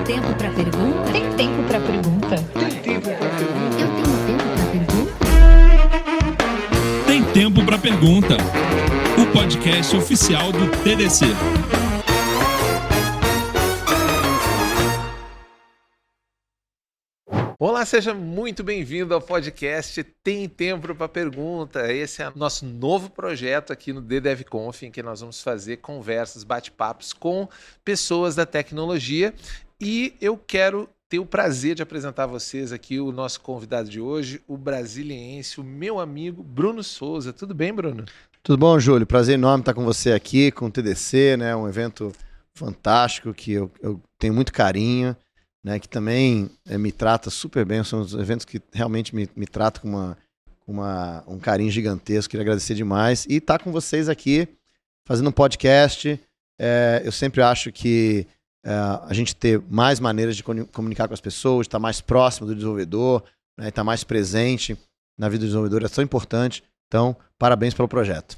tempo pra pergunta? Tem tempo pra pergunta? Tem tempo pra pergunta? Eu tenho tempo pra pergunta? Tem Tempo pra Pergunta, o podcast oficial do TDC. Olá, seja muito bem-vindo ao podcast Tem Tempo para Pergunta. Esse é o nosso novo projeto aqui no DDevConf, em que nós vamos fazer conversas, bate-papos com pessoas da tecnologia. E eu quero ter o prazer de apresentar a vocês aqui o nosso convidado de hoje, o brasiliense, o meu amigo Bruno Souza. Tudo bem, Bruno? Tudo bom, Júlio? Prazer enorme estar com você aqui, com o TDC, né? Um evento fantástico que eu tenho muito carinho, né? Que também me trata super bem. São os eventos que realmente me tratam com um carinho gigantesco. Queria agradecer demais. E estar com vocês aqui, fazendo um podcast. Eu sempre acho que a gente ter mais maneiras de comunicar com as pessoas, estar mais próximo do desenvolvedor, né? Estar mais presente na vida do desenvolvedor é tão importante. Então, parabéns pelo projeto.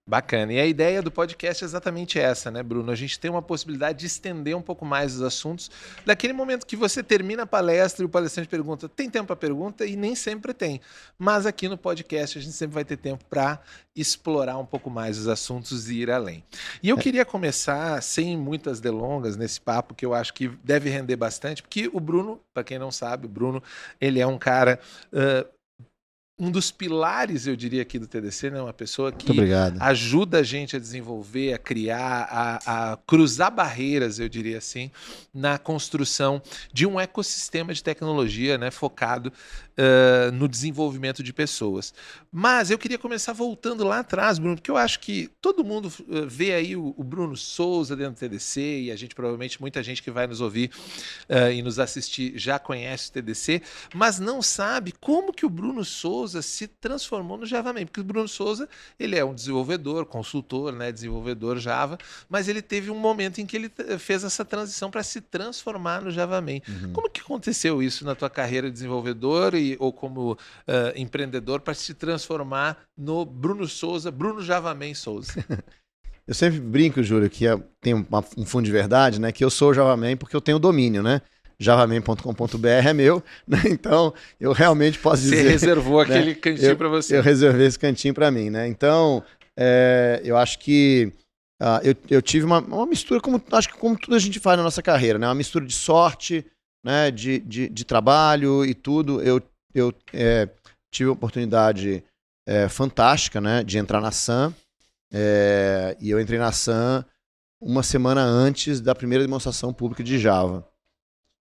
Bacana. E a ideia do podcast é exatamente essa, né, Bruno? A gente tem uma possibilidade de estender um pouco mais os assuntos. Daquele momento que você termina a palestra e o palestrante pergunta, tem tempo para pergunta? E nem sempre tem. Mas aqui no podcast a gente sempre vai ter tempo para explorar um pouco mais os assuntos e ir além. E eu queria começar, sem muitas delongas, nesse papo que eu acho que deve render bastante, porque o Bruno, para quem não sabe, o Bruno, ele é um cara... um dos pilares, eu diria, aqui do TDC, né? Uma pessoa que ajuda a gente a desenvolver, a criar, a cruzar barreiras, eu diria assim, na construção de um ecossistema de tecnologia, né? Focado no desenvolvimento de pessoas. Mas eu queria começar voltando lá atrás, Bruno, porque eu acho que todo mundo vê aí o Bruno Souza dentro do TDC, e a gente provavelmente, muita gente que vai nos ouvir e nos assistir já conhece o TDC, mas não sabe como que o Bruno Souza se transformou no JavaMan, porque o Bruno Souza, ele é um desenvolvedor, consultor, né, desenvolvedor Java, mas ele teve um momento em que ele fez essa transição para se transformar no JavaMan. Como que aconteceu isso na tua carreira de desenvolvedor ou como empreendedor para se transformar no Bruno Souza, Bruno JavaMan Souza? Eu sempre brinco, Júlio, que tem um fundo de verdade, né? Que eu sou o JavaMan porque eu tenho o domínio, né? javaman.com.br é meu, né? Então eu realmente posso dizer... Você reservou né? aquele cantinho para você. Eu reservei esse cantinho para mim, né? Então eu acho que eu tive uma mistura, acho que como tudo a gente faz na nossa carreira, né? Uma mistura de sorte, né? De trabalho e tudo. Eu tive a oportunidade fantástica, né? De entrar na Sun, e eu entrei na Sun uma semana antes da primeira demonstração pública de Java.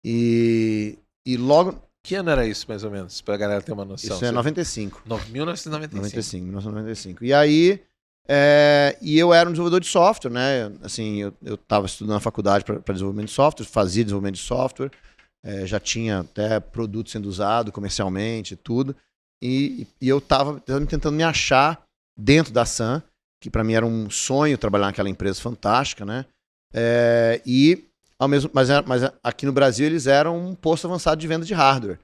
E logo... Que ano era isso, mais ou menos, para a galera ter uma noção? Isso é 95. 1995. E aí, eu era um desenvolvedor de software, né? Assim, eu estava estudando na faculdade para desenvolvimento de software, fazia desenvolvimento de software, já tinha até produto sendo usado comercialmente e tudo. E eu estava tentando me achar dentro da Sun, que para mim era um sonho trabalhar naquela empresa fantástica, né? Mas aqui no Brasil eles eram um posto avançado de venda de hardware.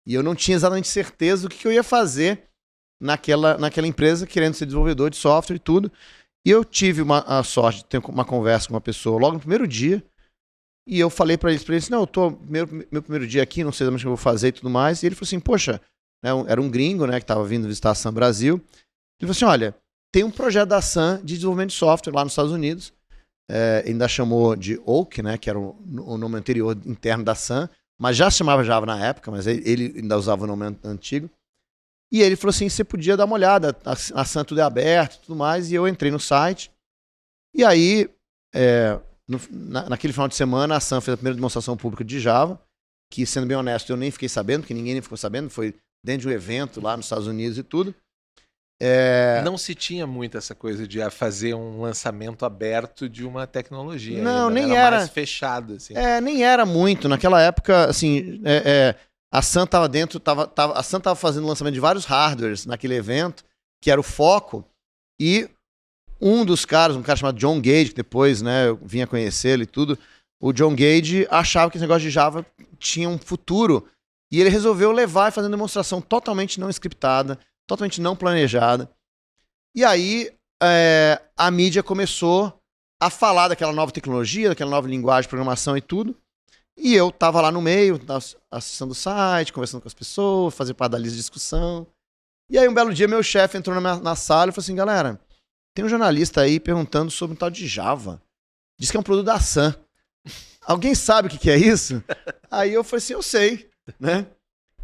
E eu não tinha exatamente certeza do que eu ia fazer naquela empresa, querendo ser desenvolvedor de software e tudo. E eu tive a sorte de ter uma conversa com uma pessoa logo no primeiro dia. E eu falei para eles, não, eu tô meu primeiro dia aqui, não sei exatamente o que eu vou fazer e tudo mais. E ele falou assim, poxa, né, era um gringo, né, que estava vindo visitar a Sun Brasil. Ele falou assim, olha, tem um projeto da Sun de desenvolvimento de software lá nos Estados Unidos. Ainda chamou de Oak, né, que era o nome anterior interno da Sun, mas já se chamava Java na época, mas ele ainda usava o nome antigo. E ele falou assim, você podia dar uma olhada, a Sun tudo é aberto e tudo mais, e eu entrei no site. E aí, naquele final de semana, a Sun fez a primeira demonstração pública de Java, que, sendo bem honesto, eu nem fiquei sabendo, porque ninguém nem ficou sabendo, foi dentro de um evento lá nos Estados Unidos e tudo. Não se tinha muito essa coisa de fazer um lançamento aberto de uma tecnologia. Não, ainda, nem era mais fechado. Assim. Nem era muito. Naquela época, assim, a Sun estava dentro, a Sun estava fazendo o lançamento de vários hardwares naquele evento, que era o foco, e um dos caras, um cara chamado John Gage, que depois, né, eu vim a conhecê-lo e tudo, o John Gage achava que esse negócio de Java tinha um futuro, e ele resolveu levar e fazer uma demonstração totalmente não scriptada, totalmente não planejada. E aí a mídia começou a falar daquela nova tecnologia, daquela nova linguagem de programação e tudo. E eu tava lá no meio, acessando o site, conversando com as pessoas, fazendo parte da lista de discussão. E aí um belo dia meu chefe entrou na sala e falou assim, galera, tem um jornalista aí perguntando sobre um tal de Java. Diz que é um produto da Sun. Alguém sabe o que é isso? Aí eu falei assim, eu sei, né?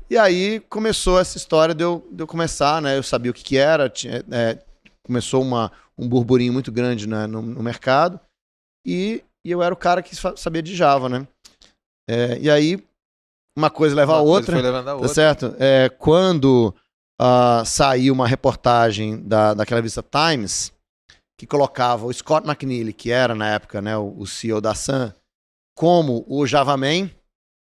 E aí começou essa história de eu começar, né? Eu sabia o que era, começou um burburinho muito grande, né, no mercado, e eu era o cara que sabia de Java, né? E aí uma coisa leva a outra, foi levando a outra. tá certo? Quando saiu uma reportagem daquela revista Times, que colocava o Scott McNealy, que era na época, né, o CEO da Sun, como o Javaman,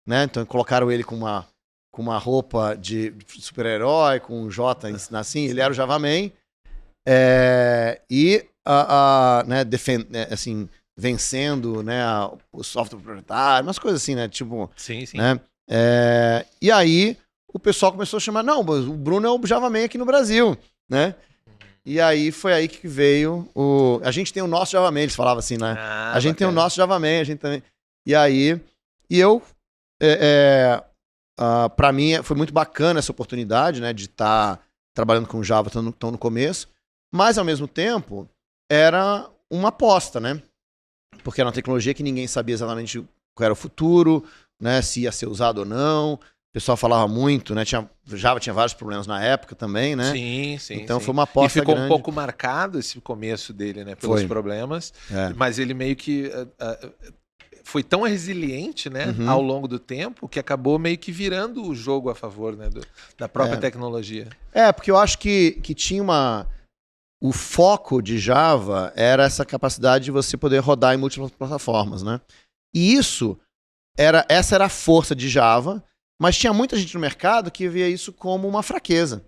né? Então colocaram ele com uma roupa de super-herói, com um J assim, ele era o Javaman, né, assim, vencendo, né, o software proprietário, umas coisas assim, né, tipo... Sim. Né, e aí o pessoal começou a chamar, não, o Bruno é o Javaman aqui no Brasil, né? E aí foi aí que veio a gente tem o nosso Javaman, eles falavam assim, né? A gente tem o nosso Javaman, a gente também... E aí, para mim foi muito bacana essa oportunidade, né, de estar trabalhando com Java tão no começo, mas ao mesmo tempo era uma aposta, né? Porque era uma tecnologia que ninguém sabia exatamente qual era o futuro, né, se ia ser usado ou não. O pessoal falava muito, né? Java tinha vários problemas na época também, né? Sim. Então foi uma aposta grande. E ficou grande. Um pouco marcado esse começo dele, né, pelos problemas, mas ele meio que foi tão resiliente, né, ao longo do tempo, que acabou meio que virando o jogo a favor, né, da própria tecnologia. Porque eu acho que tinha o foco de Java era essa capacidade de você poder rodar em múltiplas plataformas, né? E essa era a força de Java, mas tinha muita gente no mercado que via isso como uma fraqueza,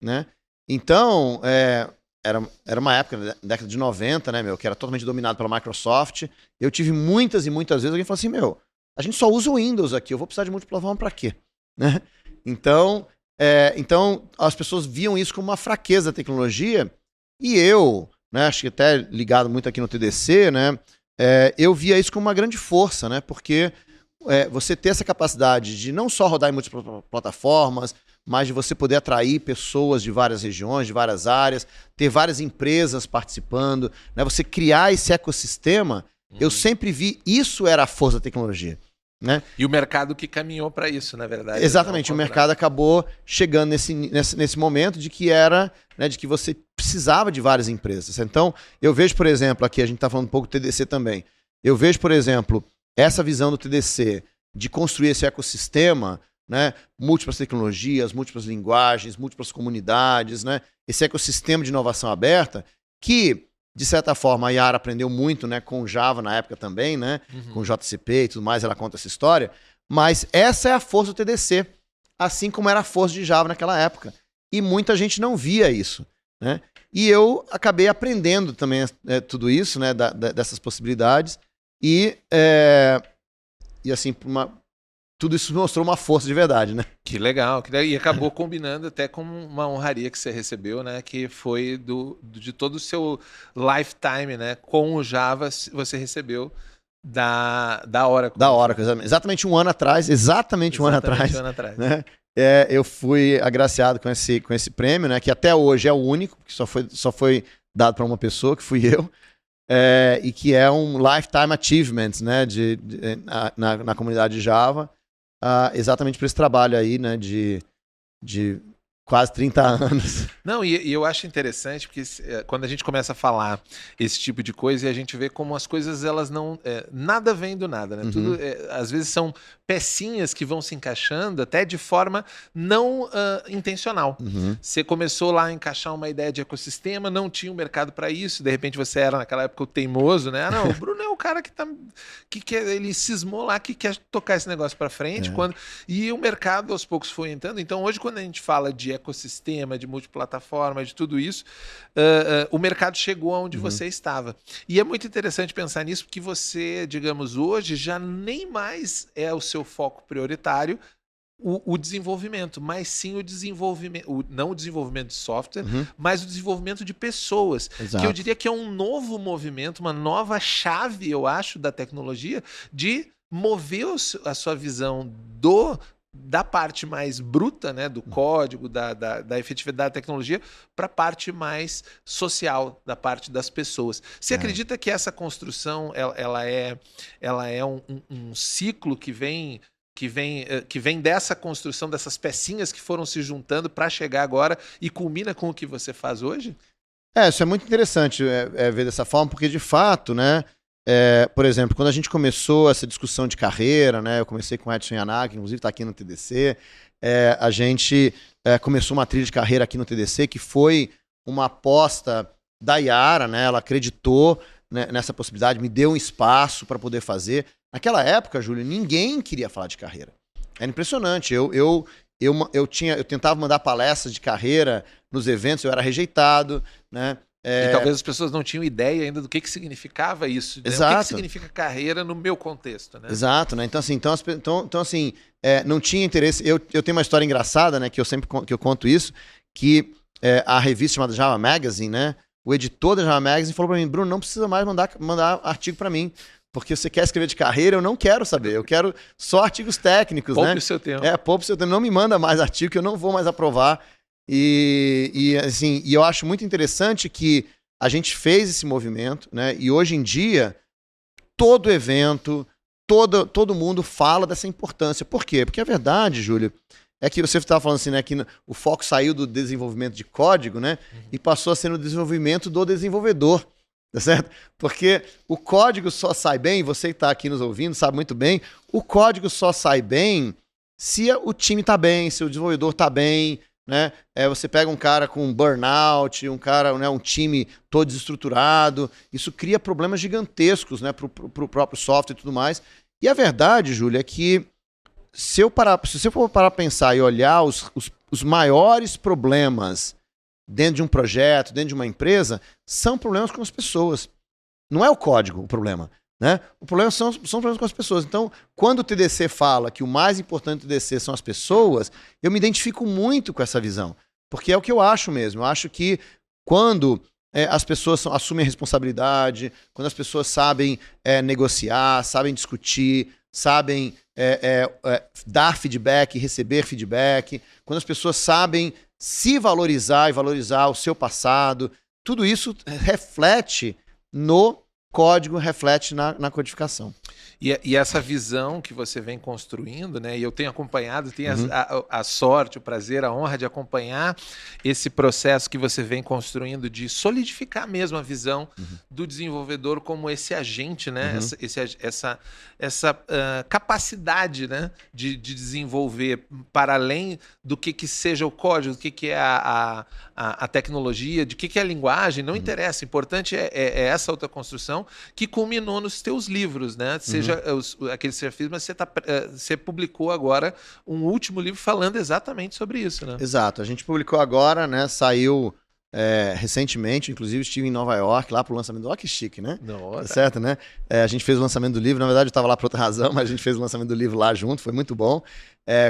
né? Então, era uma época, na década de 90, né, que era totalmente dominado pela Microsoft. Eu tive muitas e muitas vezes alguém falou assim, a gente só usa o Windows aqui, eu vou precisar de multiplataforma pra quê? Né? Então, as pessoas viam isso como uma fraqueza da tecnologia, e eu, né, acho que até ligado muito aqui no TDC, né, eu via isso como uma grande força, né, porque você ter essa capacidade de não só rodar em múltiplas plataformas, mas de você poder atrair pessoas de várias regiões, de várias áreas, ter várias empresas participando, né? Você criar esse ecossistema, eu sempre vi isso era a força da tecnologia, né? E o mercado que caminhou para isso, na verdade. Exatamente, o mercado acabou chegando nesse momento de que né, de que você precisava de várias empresas. Então, eu vejo, por exemplo, aqui a gente está falando um pouco do TDC também, eu vejo, por exemplo, essa visão do TDC de construir esse ecossistema, né, múltiplas tecnologias, múltiplas linguagens, múltiplas comunidades, né, esse ecossistema de inovação aberta que, de certa forma, a Yara aprendeu muito, né, com Java na época também, né, com JCP e tudo mais, ela conta essa história, mas essa é a força do TDC, assim como era a força de Java naquela época. E muita gente não via isso, né? E eu acabei aprendendo também tudo isso, né, dessas possibilidades, e assim, tudo isso mostrou uma força de verdade, né? Que legal. E acabou combinando até com uma honraria que você recebeu, né? Que foi de todo o seu lifetime, né? Com o Java, você recebeu da Oracle. Da Oracle, exatamente um ano atrás. Exatamente um ano atrás. Né? Eu fui agraciado com esse prêmio, né? Que até hoje é o único, que só foi dado para uma pessoa, que fui eu. E que é um Lifetime Achievement, né? Na comunidade Java. Exatamente por esse trabalho aí, né, de quase 30 anos. Não, e eu acho interessante porque quando a gente começa a falar esse tipo de coisa e a gente vê como as coisas, elas não... nada vem do nada, né? Tudo, às vezes são pecinhas que vão se encaixando até de forma não intencional. Você começou lá a encaixar uma ideia de ecossistema, não tinha um mercado para isso, de repente você era naquela época o teimoso, né? Não, o Bruno é o cara ele cismou lá que quer tocar esse negócio para frente, e o mercado aos poucos foi entrando. Então hoje quando a gente fala de ecossistema, de multiplataforma, de tudo isso, o mercado chegou aonde você estava. E é muito interessante pensar nisso, porque você, digamos, hoje já nem mais é o seu foco prioritário o desenvolvimento, mas sim o desenvolvimento, não o desenvolvimento de software, mas o desenvolvimento de pessoas. Exato. Que eu diria que é um novo movimento, uma nova chave, eu acho, da tecnologia, de mover a sua visão da parte mais bruta, né, do código, da efetividade da tecnologia, para a parte mais social, da parte das pessoas. Você acredita que essa construção ela é um ciclo que vem dessa construção, dessas pecinhas que foram se juntando para chegar agora e culmina com o que você faz hoje? Isso é muito interessante ver dessa forma, porque de fato, né, por exemplo, quando a gente começou essa discussão de carreira, né, eu comecei com o Edson Yanagi, inclusive está aqui no TDC, a gente começou uma trilha de carreira aqui no TDC que foi uma aposta da Yara, né, ela acreditou, né, nessa possibilidade, me deu um espaço para poder fazer. Naquela época, Júlio, ninguém queria falar de carreira. Era impressionante. Eu tentava mandar palestras de carreira nos eventos, eu era rejeitado, né? E talvez as pessoas não tinham ideia ainda do que significava isso. Né? Exato. O que significa carreira no meu contexto, né? Exato, né? Então, assim, não tinha interesse. Eu tenho uma história engraçada, né? Que eu conto isso, que a revista chamada Java Magazine, né? O editor da Java Magazine falou para mim, Bruno, não precisa mais mandar artigo para mim, porque você quer escrever de carreira, eu não quero saber. Eu quero só artigos técnicos, né? Poupe o seu tempo. Poupe o seu tempo. Não me manda mais artigo que eu não vou mais aprovar. E eu acho muito interessante que a gente fez esse movimento, né? E hoje em dia, todo evento, todo mundo fala dessa importância. Por quê? Porque a verdade, Júlio, é que você estava falando assim, né? Que o foco saiu do desenvolvimento de código, né? E passou a ser no desenvolvimento do desenvolvedor. Tá certo? Porque o código só sai bem, você que está aqui nos ouvindo sabe muito bem, o código só sai bem se o time está bem, se o desenvolvedor está bem, né? Você pega um cara com burnout, um time todo desestruturado, isso cria problemas gigantescos, né, para o próprio software e tudo mais. E a verdade, Júlia, é que se você for parar para pensar e olhar os maiores problemas dentro de um projeto, dentro de uma empresa, são problemas com as pessoas. Não é o código o problema, né? O problema são problemas com as pessoas. Então, quando o TDC fala que o mais importante do TDC são as pessoas, eu me identifico muito com essa visão. Porque é o que eu acho mesmo. Eu acho que quando as pessoas assumem a responsabilidade, quando as pessoas sabem negociar, sabem discutir, sabem dar feedback, receber feedback, quando as pessoas sabem se valorizar e valorizar o seu passado, tudo isso reflete no código, reflete na codificação. E essa visão que você vem construindo, né? E eu tenho acompanhado, tenho a sorte, o prazer, a honra de acompanhar esse processo que você vem construindo de solidificar mesmo a visão do desenvolvedor como esse agente, né? Essa capacidade, né? de desenvolver para além do que seja o código, do que é a tecnologia, de que é a linguagem, não interessa. O importante é essa outra construção que culminou nos teus livros, né? Seja aquele que você fez, mas você publicou agora um último livro falando exatamente sobre isso, né? Exato. A gente publicou agora, né? Saiu recentemente, inclusive estive em Nova York lá pro lançamento. Olha que chique, né? Nossa. Tá certo, né? A gente fez o lançamento do livro, na verdade eu estava lá por outra razão, mas a gente fez o lançamento do livro lá junto, foi muito bom,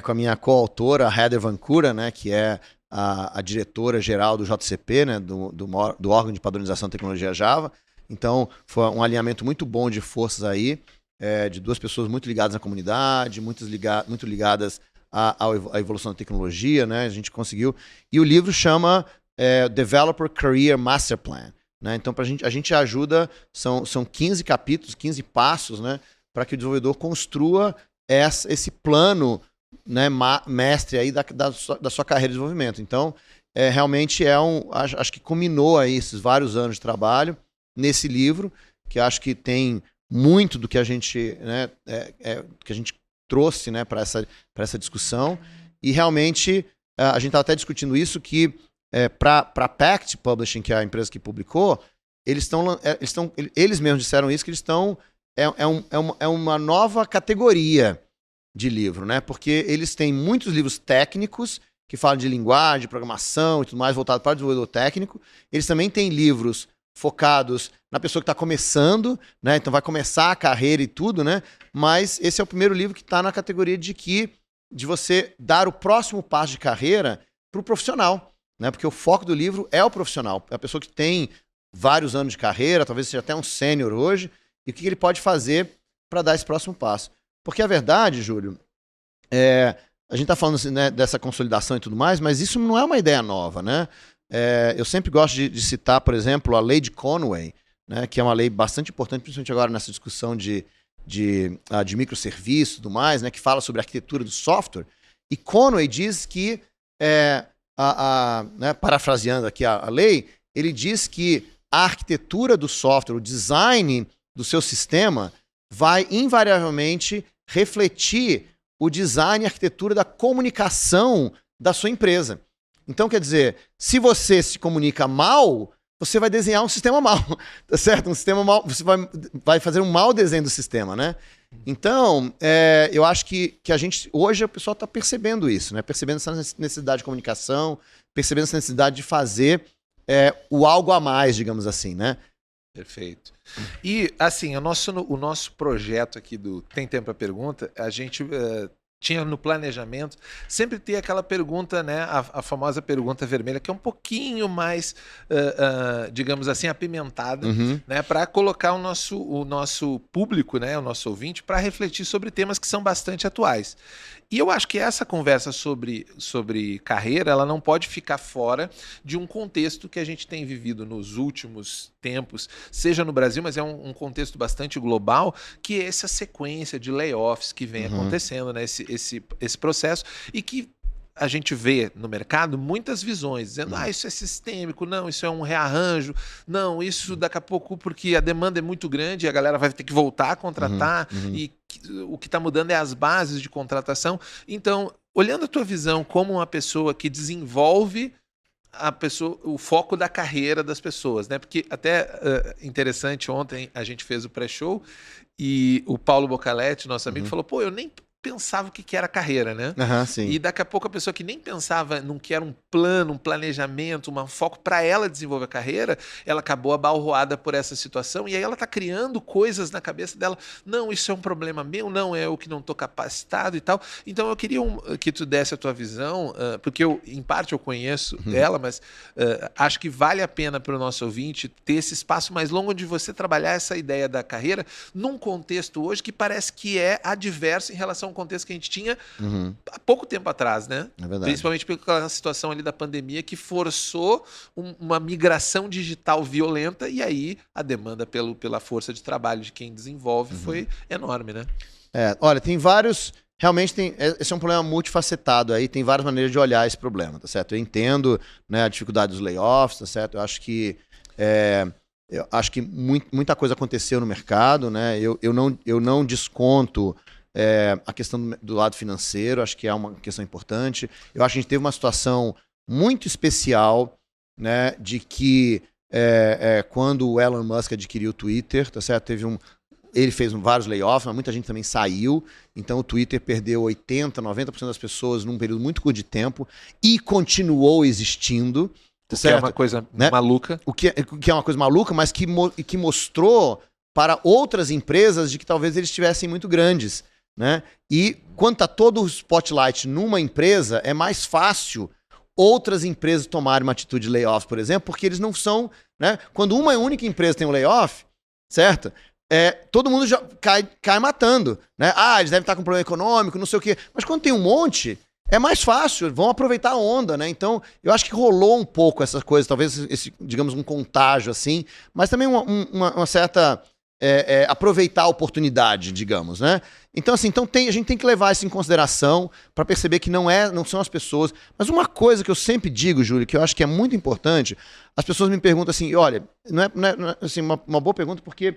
com a minha coautora, a Heather Vancura, né? Que é a diretora-geral do JCP, né? Do órgão de padronização de tecnologia Java. Então, foi um alinhamento muito bom de forças aí, de duas pessoas muito ligadas à comunidade, muito ligadas à evolução da tecnologia, né? A gente conseguiu. E o livro chama Developer Career Master Plan, né? Então, a gente ajuda, são 15 capítulos, 15 passos, né? Para que o desenvolvedor construa esse plano, né, mestre aí da sua carreira de desenvolvimento. Então, realmente acho que combinou aí esses vários anos de trabalho nesse livro, que acho que tem muito do que a gente, né, que a gente trouxe, né, para essa discussão. E realmente a gente estava até discutindo isso, que para a Pact Publishing, que é a empresa que publicou, eles mesmos disseram isso, que eles estão uma nova categoria de livro, né? Porque eles têm muitos livros técnicos que falam de linguagem, programação e tudo mais, voltado para o desenvolvedor técnico. Eles também têm livros focados na pessoa que está começando, né? Então vai começar a carreira e tudo, né? Mas esse é o primeiro livro que está na categoria de você dar o próximo passo de carreira para o profissional, né? Porque o foco do livro é o profissional, é a pessoa que tem vários anos de carreira, talvez seja até um sênior hoje, e o que ele pode fazer para dar esse próximo passo. Porque a verdade, Júlio, a gente está falando assim, né, dessa consolidação e tudo mais, mas isso não é uma ideia nova, né? Eu sempre gosto de citar, por exemplo, a lei de Conway, né, que é uma lei bastante importante, principalmente agora nessa discussão de microserviços e tudo mais, né, que fala sobre a arquitetura do software. E Conway diz que, né, parafraseando aqui a lei, ele diz que a arquitetura do software, o design do seu sistema, vai invariavelmente refletir o design e a arquitetura da comunicação da sua empresa. Então, quer dizer, se você se comunica mal, você vai desenhar um sistema mal, tá certo? Um sistema mal, você vai fazer um mau desenho do sistema, né? Então, eu acho que a gente, hoje o pessoal está percebendo isso, né? Percebendo essa necessidade de comunicação, percebendo essa necessidade de fazer o algo a mais, digamos assim, né? Perfeito. E, assim, o nosso projeto aqui do Tem Tempo para Pergunta, a gente tinha no planejamento sempre ter aquela pergunta, né, a famosa pergunta vermelha, que é um pouquinho mais, digamos assim, apimentada, né, para colocar o nosso público, né, o nosso ouvinte, para refletir sobre temas que são bastante atuais. E eu acho que essa conversa sobre carreira, ela não pode ficar fora de um contexto que a gente tem vivido nos últimos tempos, seja no Brasil, mas é um contexto bastante global, que é essa sequência de layoffs que vem acontecendo, né? Esse processo, e que a gente vê no mercado muitas visões, dizendo, isso é sistêmico, não, isso é um rearranjo, não, isso daqui a pouco, porque a demanda é muito grande e a galera vai ter que voltar a contratar, e o que está mudando é as bases de contratação. Então, olhando a tua visão como uma pessoa que desenvolve o foco da carreira das pessoas, né? Porque até interessante, ontem a gente fez o pré-show e o Paulo Bocaletti, nosso amigo, falou, pô, eu nem pensava o que era carreira, né? Sim. E daqui a pouco a pessoa que nem pensava no que era um plano, um planejamento, um foco para ela desenvolver a carreira, ela acabou abalroada por essa situação, e aí ela está criando coisas na cabeça dela, não, isso é um problema meu, não, é eu que não estou capacitado e tal. Então eu queria que tu desse a tua visão, porque em parte eu conheço dela, mas acho que vale a pena para o nosso ouvinte ter esse espaço mais longo onde você trabalhar essa ideia da carreira num contexto hoje que parece que é adverso em relação ao contexto que a gente tinha há pouco tempo atrás, né? É verdade. Principalmente pela situação ali da pandemia que forçou uma migração digital violenta, e aí a demanda pela força de trabalho de quem desenvolve foi enorme, né? Olha, tem vários... Realmente esse é um problema multifacetado aí, tem várias maneiras de olhar esse problema, tá certo? Eu entendo, né, a dificuldade dos layoffs, tá certo? Eu acho que muita coisa aconteceu no mercado, né? Eu não desconto a questão do lado financeiro, acho que é uma questão importante. Eu acho que a gente teve uma situação muito especial, né, de que quando o Elon Musk adquiriu o Twitter, tá certo? Ele fez vários layoffs, mas muita gente também saiu. Então o Twitter perdeu 80%, 90% das pessoas num período muito curto de tempo e continuou existindo. Tá certo? Que é uma coisa, né, maluca. O que é uma coisa maluca, mas que mostrou para outras empresas de que talvez eles estivessem muito grandes, né? E quando está todo o spotlight numa empresa, é mais fácil outras empresas tomarem uma atitude de layoff, por exemplo, porque eles não são, né? Quando uma única empresa tem um layoff, certo? Todo mundo já cai matando, né? Eles devem estar com problema econômico, não sei o quê. Mas quando tem um monte, é mais fácil, vão aproveitar a onda, né? Então, eu acho que rolou um pouco essa coisa, talvez digamos, um contágio assim, mas também uma certa... aproveitar a oportunidade, digamos, né? Então, assim, a gente tem que levar isso em consideração para perceber que não são as pessoas. Mas uma coisa que eu sempre digo, Júlio, que eu acho que é muito importante, as pessoas me perguntam assim, olha, não é assim, uma boa pergunta, porque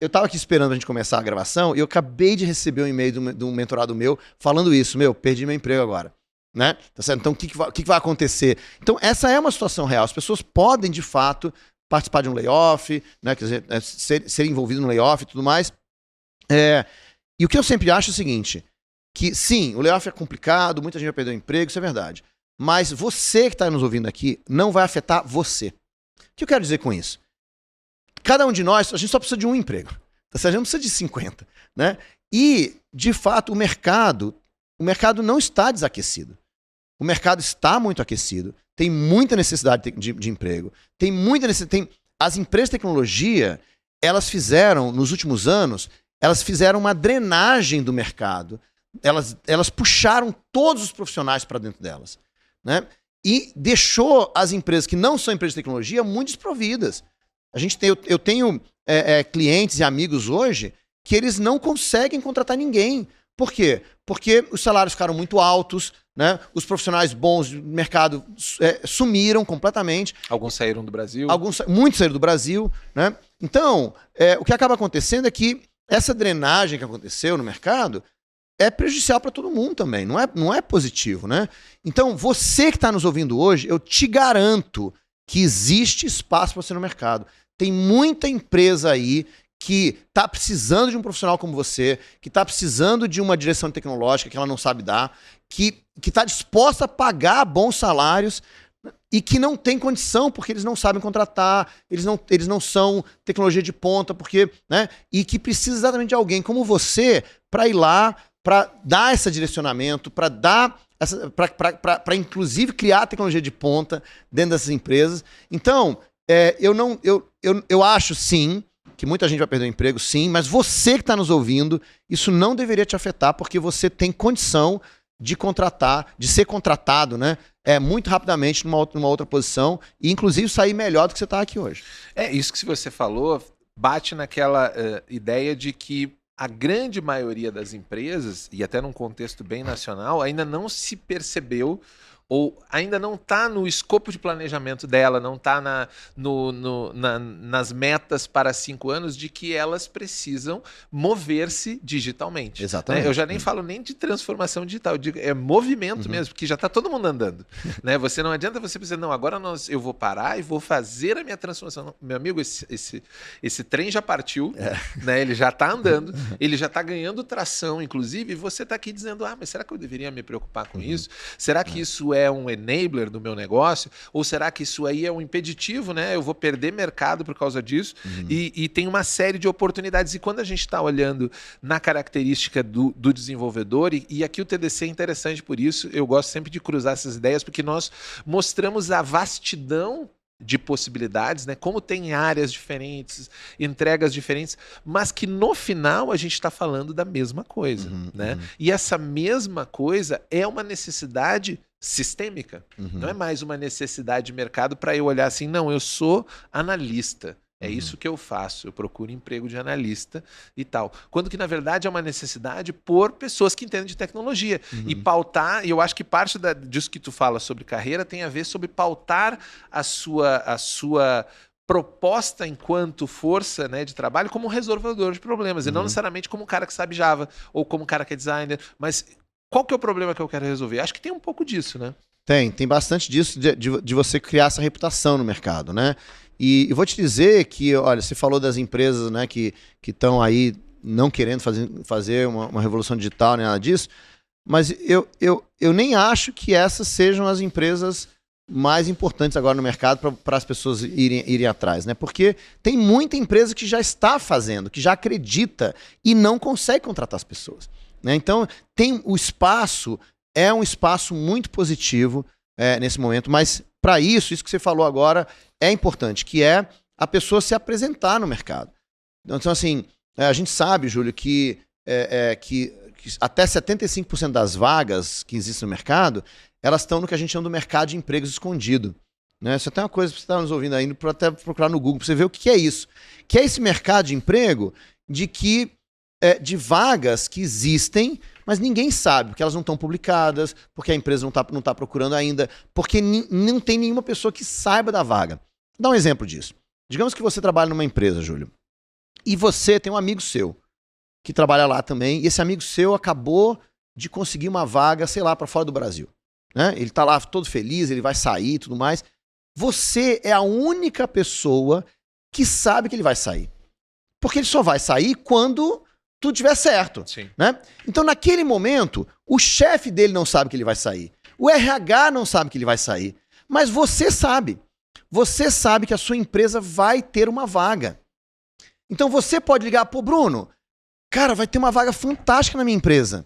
eu estava aqui esperando a gente começar a gravação e eu acabei de receber um e-mail de um mentorado meu falando isso, perdi meu emprego agora, né? Tá certo? Então, o que vai acontecer? Então, essa é uma situação real. As pessoas podem, de fato, participar de um layoff, né? Quer dizer, ser envolvido no layoff e tudo mais. E o que eu sempre acho é o seguinte, que sim, o layoff é complicado, muita gente vai perder o emprego, isso é verdade. Mas você que está nos ouvindo aqui não vai afetar você. O que eu quero dizer com isso? Cada um de nós, a gente só precisa de um emprego. Tá certo? A gente não precisa de 50. Né? E, de fato, o mercado não está desaquecido. O mercado está muito aquecido. Tem muita necessidade de emprego. Tem muita necessidade. As empresas de tecnologia, elas fizeram, nos últimos anos, elas fizeram uma drenagem do mercado. Elas puxaram todos os profissionais para dentro delas, né? E deixou as empresas que não são empresas de tecnologia muito desprovidas. Eu tenho clientes e amigos hoje que eles não conseguem contratar ninguém. Por quê? Porque os salários ficaram muito altos, né? Os profissionais bons do mercado sumiram completamente. Alguns saíram do Brasil. Muitos saíram do Brasil, né? Então, o que acaba acontecendo é que essa drenagem que aconteceu no mercado é prejudicial para todo mundo também, não é positivo, né? Então, você que está nos ouvindo hoje, eu te garanto que existe espaço para você no mercado. Tem muita empresa aí que está precisando de um profissional como você, que está precisando de uma direção tecnológica que ela não sabe dar, que está disposta a pagar bons salários e que não tem condição porque eles não sabem contratar, eles não são tecnologia de ponta, porque, né? E que precisa exatamente de alguém como você para ir lá, para dar esse direcionamento, para inclusive criar tecnologia de ponta dentro dessas empresas. Então, eu acho sim que muita gente vai perder o emprego, sim, mas você que está nos ouvindo, isso não deveria te afetar, porque você tem condição de contratar, de ser contratado, né? Muito rapidamente numa outra posição e, inclusive, sair melhor do que você está aqui hoje. Isso que você falou bate naquela ideia de que a grande maioria das empresas, e até num contexto bem nacional, ainda não se percebeu ou ainda não está no escopo de planejamento dela, não está nas metas para 5 anos de que elas precisam mover-se digitalmente. Exatamente. Né? Eu já nem falo nem de transformação digital, eu digo, é movimento mesmo, porque já está todo mundo andando. Né? Você não adianta você pensar, não, agora eu vou parar e vou fazer a minha transformação. Não, meu amigo, esse trem já partiu, né? Ele já está andando, ele já está ganhando tração, inclusive, e você está aqui dizendo, mas será que eu deveria me preocupar com isso? Será que isso é um enabler do meu negócio? Ou será que isso aí é um impeditivo, né? Eu vou perder mercado por causa disso? E tem uma série de oportunidades. E quando a gente está olhando na característica do desenvolvedor, e aqui o TDC é interessante por isso, eu gosto sempre de cruzar essas ideias, porque nós mostramos a vastidão de possibilidades, né? Como tem áreas diferentes, entregas diferentes, mas que no final a gente está falando da mesma coisa, né? E essa mesma coisa é uma necessidade sistêmica, não é mais uma necessidade de mercado para eu olhar assim, não, eu sou analista, é isso que eu faço, eu procuro emprego de analista e tal. Quando que, na verdade, é uma necessidade por pessoas que entendem de tecnologia. E pautar, e eu acho que parte disso que tu fala sobre carreira tem a ver sobre pautar a sua proposta enquanto força, né, de trabalho como um resolvedor de problemas, e não necessariamente como um cara que sabe Java, ou como um cara que é designer, mas qual que é o problema que eu quero resolver? Acho que tem um pouco disso, né? Tem bastante disso de você criar essa reputação no mercado, né? E eu vou te dizer que, olha, você falou das empresas, né, que estão aí não querendo fazer uma revolução digital, nem nada disso, mas eu nem acho que essas sejam as empresas mais importantes agora no mercado para as pessoas irem atrás, né? Porque tem muita empresa que já está fazendo, que já acredita e não consegue contratar as pessoas, né? Então, o espaço é um espaço muito positivo nesse momento, mas para isso que você falou agora é importante, que é a pessoa se apresentar no mercado. Então, assim, a gente sabe, Júlio, que até 75% das vagas que existem no mercado, elas estão no que a gente chama do mercado de empregos escondido. Né? Isso é até uma coisa que você está nos ouvindo aí, para até procurar no Google, para você ver o que é isso. Que é esse mercado de emprego de vagas que existem, mas ninguém sabe, porque elas não estão publicadas, porque a empresa não tá procurando ainda, porque não tem nenhuma pessoa que saiba da vaga. Vou dar um exemplo disso. Digamos que você trabalha numa empresa, Júlio, e você tem um amigo seu que trabalha lá também, e esse amigo seu acabou de conseguir uma vaga, sei lá, para fora do Brasil. Né? Ele está lá todo feliz, ele vai sair e tudo mais. Você é a única pessoa que sabe que ele vai sair. Porque ele só vai sair quando tudo estiver certo. Sim. Né? Então, naquele momento, o chefe dele não sabe que ele vai sair. O RH não sabe que ele vai sair. Mas você sabe. Você sabe que a sua empresa vai ter uma vaga. Então, você pode ligar, pô, Bruno, cara, vai ter uma vaga fantástica na minha empresa.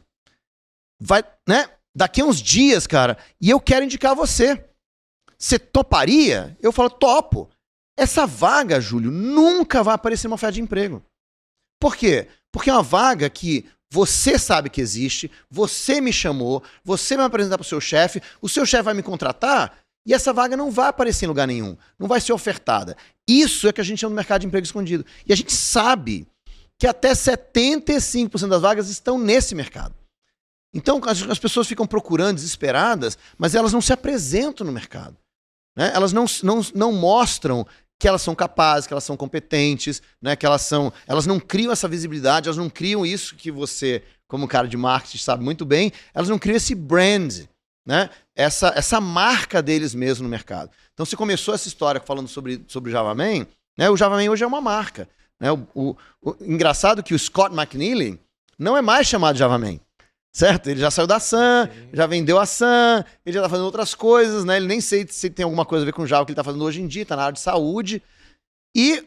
Vai, né? Daqui a uns dias, cara, e eu quero indicar você. Você toparia? Eu falo, topo. Essa vaga, Júlio, nunca vai aparecer uma oferta de emprego. Por quê? Porque é uma vaga que você sabe que existe, você me chamou, você vai me apresentar para o seu chefe vai me contratar e essa vaga não vai aparecer em lugar nenhum, não vai ser ofertada. Isso é que a gente chama de mercado de emprego escondido. E a gente sabe que até 75% das vagas estão nesse mercado. Então as pessoas ficam procurando desesperadas, mas elas não se apresentam no mercado. Né? Elas não mostram que elas são capazes, que elas são competentes, né? Que elas não criam essa visibilidade, elas não criam isso que você, como cara de marketing, sabe muito bem, elas não criam esse brand, né? Essa marca deles mesmos no mercado. Então, você começou essa história falando sobre o JavaMan, né? O JavaMan hoje é uma marca. Né? Engraçado que o Scott McNealy não é mais chamado JavaMan. Certo? Ele já saiu da Sun, já vendeu a Sun, ele já tá fazendo outras coisas, né? Ele nem sei se tem alguma coisa a ver com o Java que ele tá fazendo hoje em dia, tá na área de saúde. E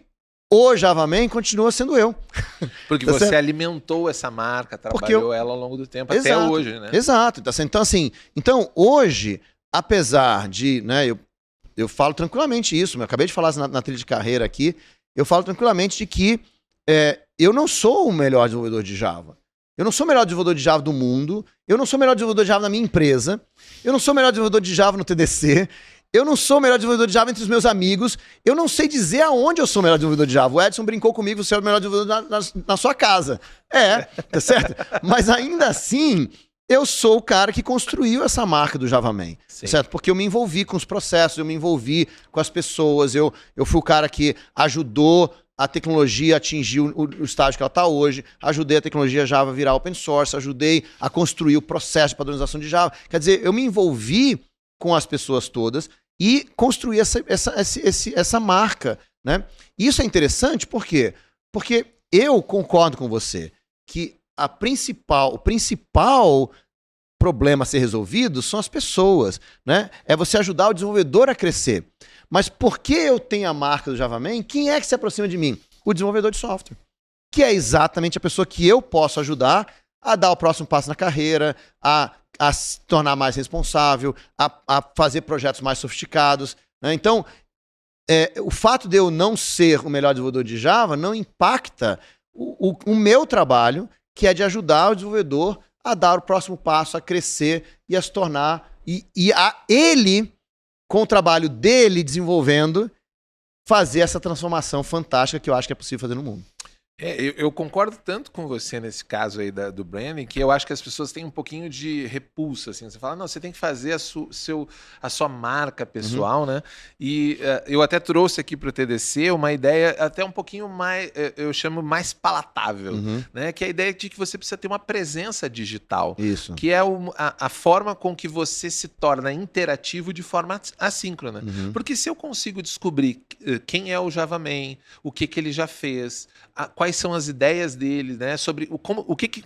o JavaMan continua sendo eu. Porque tá você certo? alimentou essa marca, trabalhou ela ao longo do tempo, até Exato, hoje, né? Exato. Tá certo? Então, assim, hoje, apesar de, né, eu falo tranquilamente isso, eu acabei de falar na trilha de carreira aqui, eu falo tranquilamente de que eu não sou o melhor desenvolvedor de Java. Eu não sou o melhor desenvolvedor de Java do mundo. Eu não sou o melhor desenvolvedor de Java na minha empresa. Eu não sou o melhor desenvolvedor de Java no TDC. Eu não sou o melhor desenvolvedor de Java entre os meus amigos. Eu não sei dizer aonde eu sou o melhor desenvolvedor de Java. O Edson brincou comigo, você é o melhor desenvolvedor na sua casa. Tá certo? Mas ainda assim, eu sou o cara que construiu essa marca do JavaMan. Certo? Porque eu me envolvi com os processos, eu me envolvi com as pessoas, eu fui o cara que ajudou a tecnologia atingir o estágio que ela está hoje, ajudei a tecnologia Java a virar open source, ajudei a construir o processo de padronização de Java. Quer dizer, eu me envolvi com as pessoas todas e construí essa marca. Né? E isso é interessante por quê? Porque eu concordo com você que o principal problema a ser resolvido são as pessoas. Né? É você ajudar o desenvolvedor a crescer. Mas porque eu tenho a marca do JavaMan, quem é que se aproxima de mim? O desenvolvedor de software. Que é exatamente a pessoa que eu posso ajudar a dar o próximo passo na carreira, a se tornar mais responsável, a fazer projetos mais sofisticados. Né? Então, o fato de eu não ser o melhor desenvolvedor de Java não impacta o meu trabalho, que é de ajudar o desenvolvedor a dar o próximo passo, a crescer e a se tornar... E a ele... com o trabalho dele desenvolvendo, fazer essa transformação fantástica que eu acho que é possível fazer no mundo. Eu concordo tanto com você nesse caso aí do branding, que eu acho que as pessoas têm um pouquinho de repulsa, assim. Você fala, não, você tem que fazer a sua marca pessoal, né? E eu até trouxe aqui para o TDC uma ideia até um pouquinho mais, eu chamo mais palatável, né? Que é a ideia de que você precisa ter uma presença digital. Isso. Que é a forma com que você se torna interativo de forma assíncrona. Porque se eu consigo descobrir quem é o JavaMan, o que ele já fez, quais são as ideias dele, né? Sobre como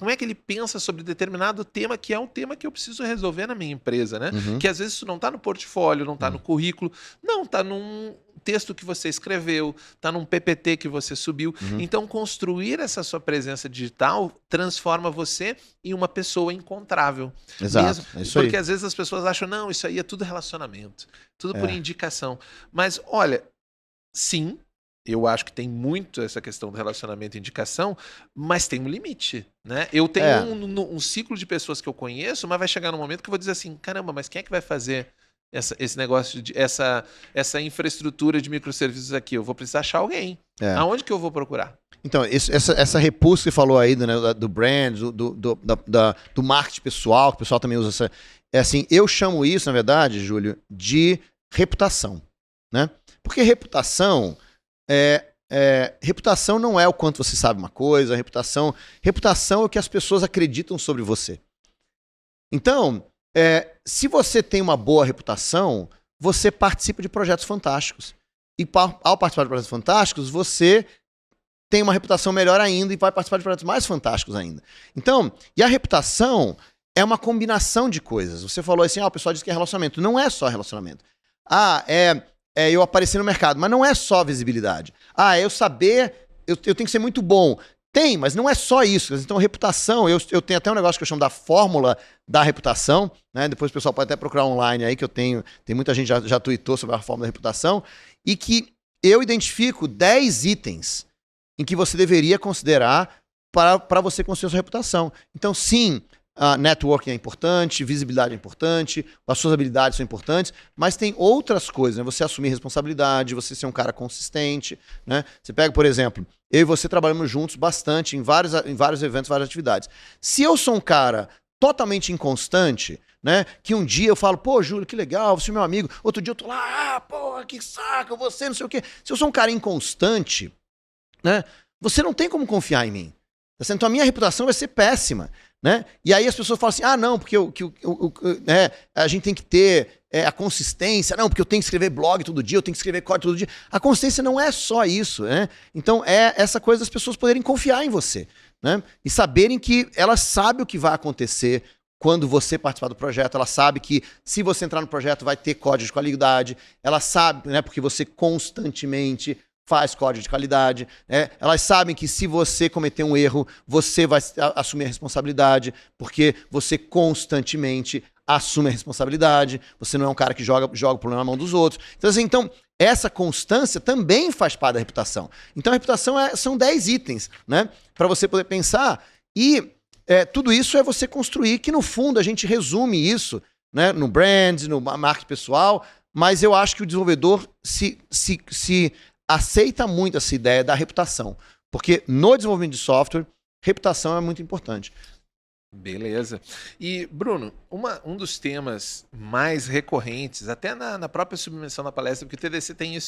é que ele pensa sobre determinado tema, que é um tema que eu preciso resolver na minha empresa, né? Que às vezes isso não está no portfólio, não está no currículo, não, está num texto que você escreveu, está num PPT que você subiu. Então, construir essa sua presença digital transforma você em uma pessoa encontrável. Exato, mesmo, é isso aí. porque às vezes as pessoas acham, não, isso aí é tudo relacionamento, tudo por indicação. Mas, olha, sim, eu acho que tem muito essa questão do relacionamento e indicação, mas tem um limite, né? Eu tenho um ciclo de pessoas que eu conheço, mas vai chegar num momento que eu vou dizer assim, caramba, mas quem é que vai fazer esse negócio, essa infraestrutura de microserviços aqui? Eu vou precisar achar alguém. Aonde que eu vou procurar? Então, essa repulsa que você falou aí do brand, do marketing pessoal, que o pessoal também usa essa... assim, eu chamo isso, na verdade, Júlio, de reputação, né? Porque reputação não é o quanto você sabe uma coisa, reputação é o que as pessoas acreditam sobre você. Então, se você tem uma boa reputação, você participa de projetos fantásticos. E ao participar de projetos fantásticos, você tem uma reputação melhor ainda e vai participar de projetos mais fantásticos ainda. Então, e a reputação é uma combinação de coisas. Você falou assim, o pessoal diz que é relacionamento. Não é só relacionamento. Eu aparecer no mercado, mas não é só visibilidade. Eu tenho que ser muito bom. Tem, mas não é só isso. Então, reputação, eu tenho até um negócio que eu chamo da fórmula da reputação, né? Depois o pessoal pode até procurar online aí, que tem muita gente já tweetou sobre a fórmula da reputação, e que eu identifico 10 itens em que você deveria considerar para você construir a sua reputação. Então, sim, networking é importante, visibilidade é importante, as suas habilidades são importantes, mas tem outras coisas, né? Você assumir responsabilidade, você ser um cara consistente, né? Você pega, por exemplo, eu e você trabalhamos juntos bastante em vários eventos, várias atividades. Se eu sou um cara totalmente inconstante, né? Que um dia eu falo, pô, Júlio, que legal, você é meu amigo. Outro dia eu tô lá, pô, que saco, você não sei o quê. Se eu sou um cara inconstante, né? Você não tem como confiar em mim. Então a minha reputação vai ser péssima, né? E aí as pessoas falam assim, não, porque a gente tem que ter a consistência, não, porque eu tenho que escrever blog todo dia, eu tenho que escrever código todo dia. A consistência não é só isso, né? Então é essa coisa das pessoas poderem confiar em você, né? E saberem que elas sabem o que vai acontecer quando você participar do projeto. Ela sabe que se você entrar no projeto vai ter código de qualidade, ela sabe, né, porque você constantemente faz código de qualidade, né? Elas sabem que se você cometer um erro, você vai assumir a responsabilidade, porque você constantemente assume a responsabilidade, você não é um cara que joga o problema na mão dos outros. Então, assim, essa constância também faz parte da reputação. Então, a reputação são 10 itens, né, para você poder pensar, e tudo isso é você construir, que no fundo a gente resume isso, né, no brand, no marketing pessoal, mas eu acho que o desenvolvedor se aceita muito essa ideia da reputação, porque no desenvolvimento de software, reputação é muito importante. Beleza. E, Bruno, um dos temas mais recorrentes, até na própria submissão da palestra, porque o TDC tem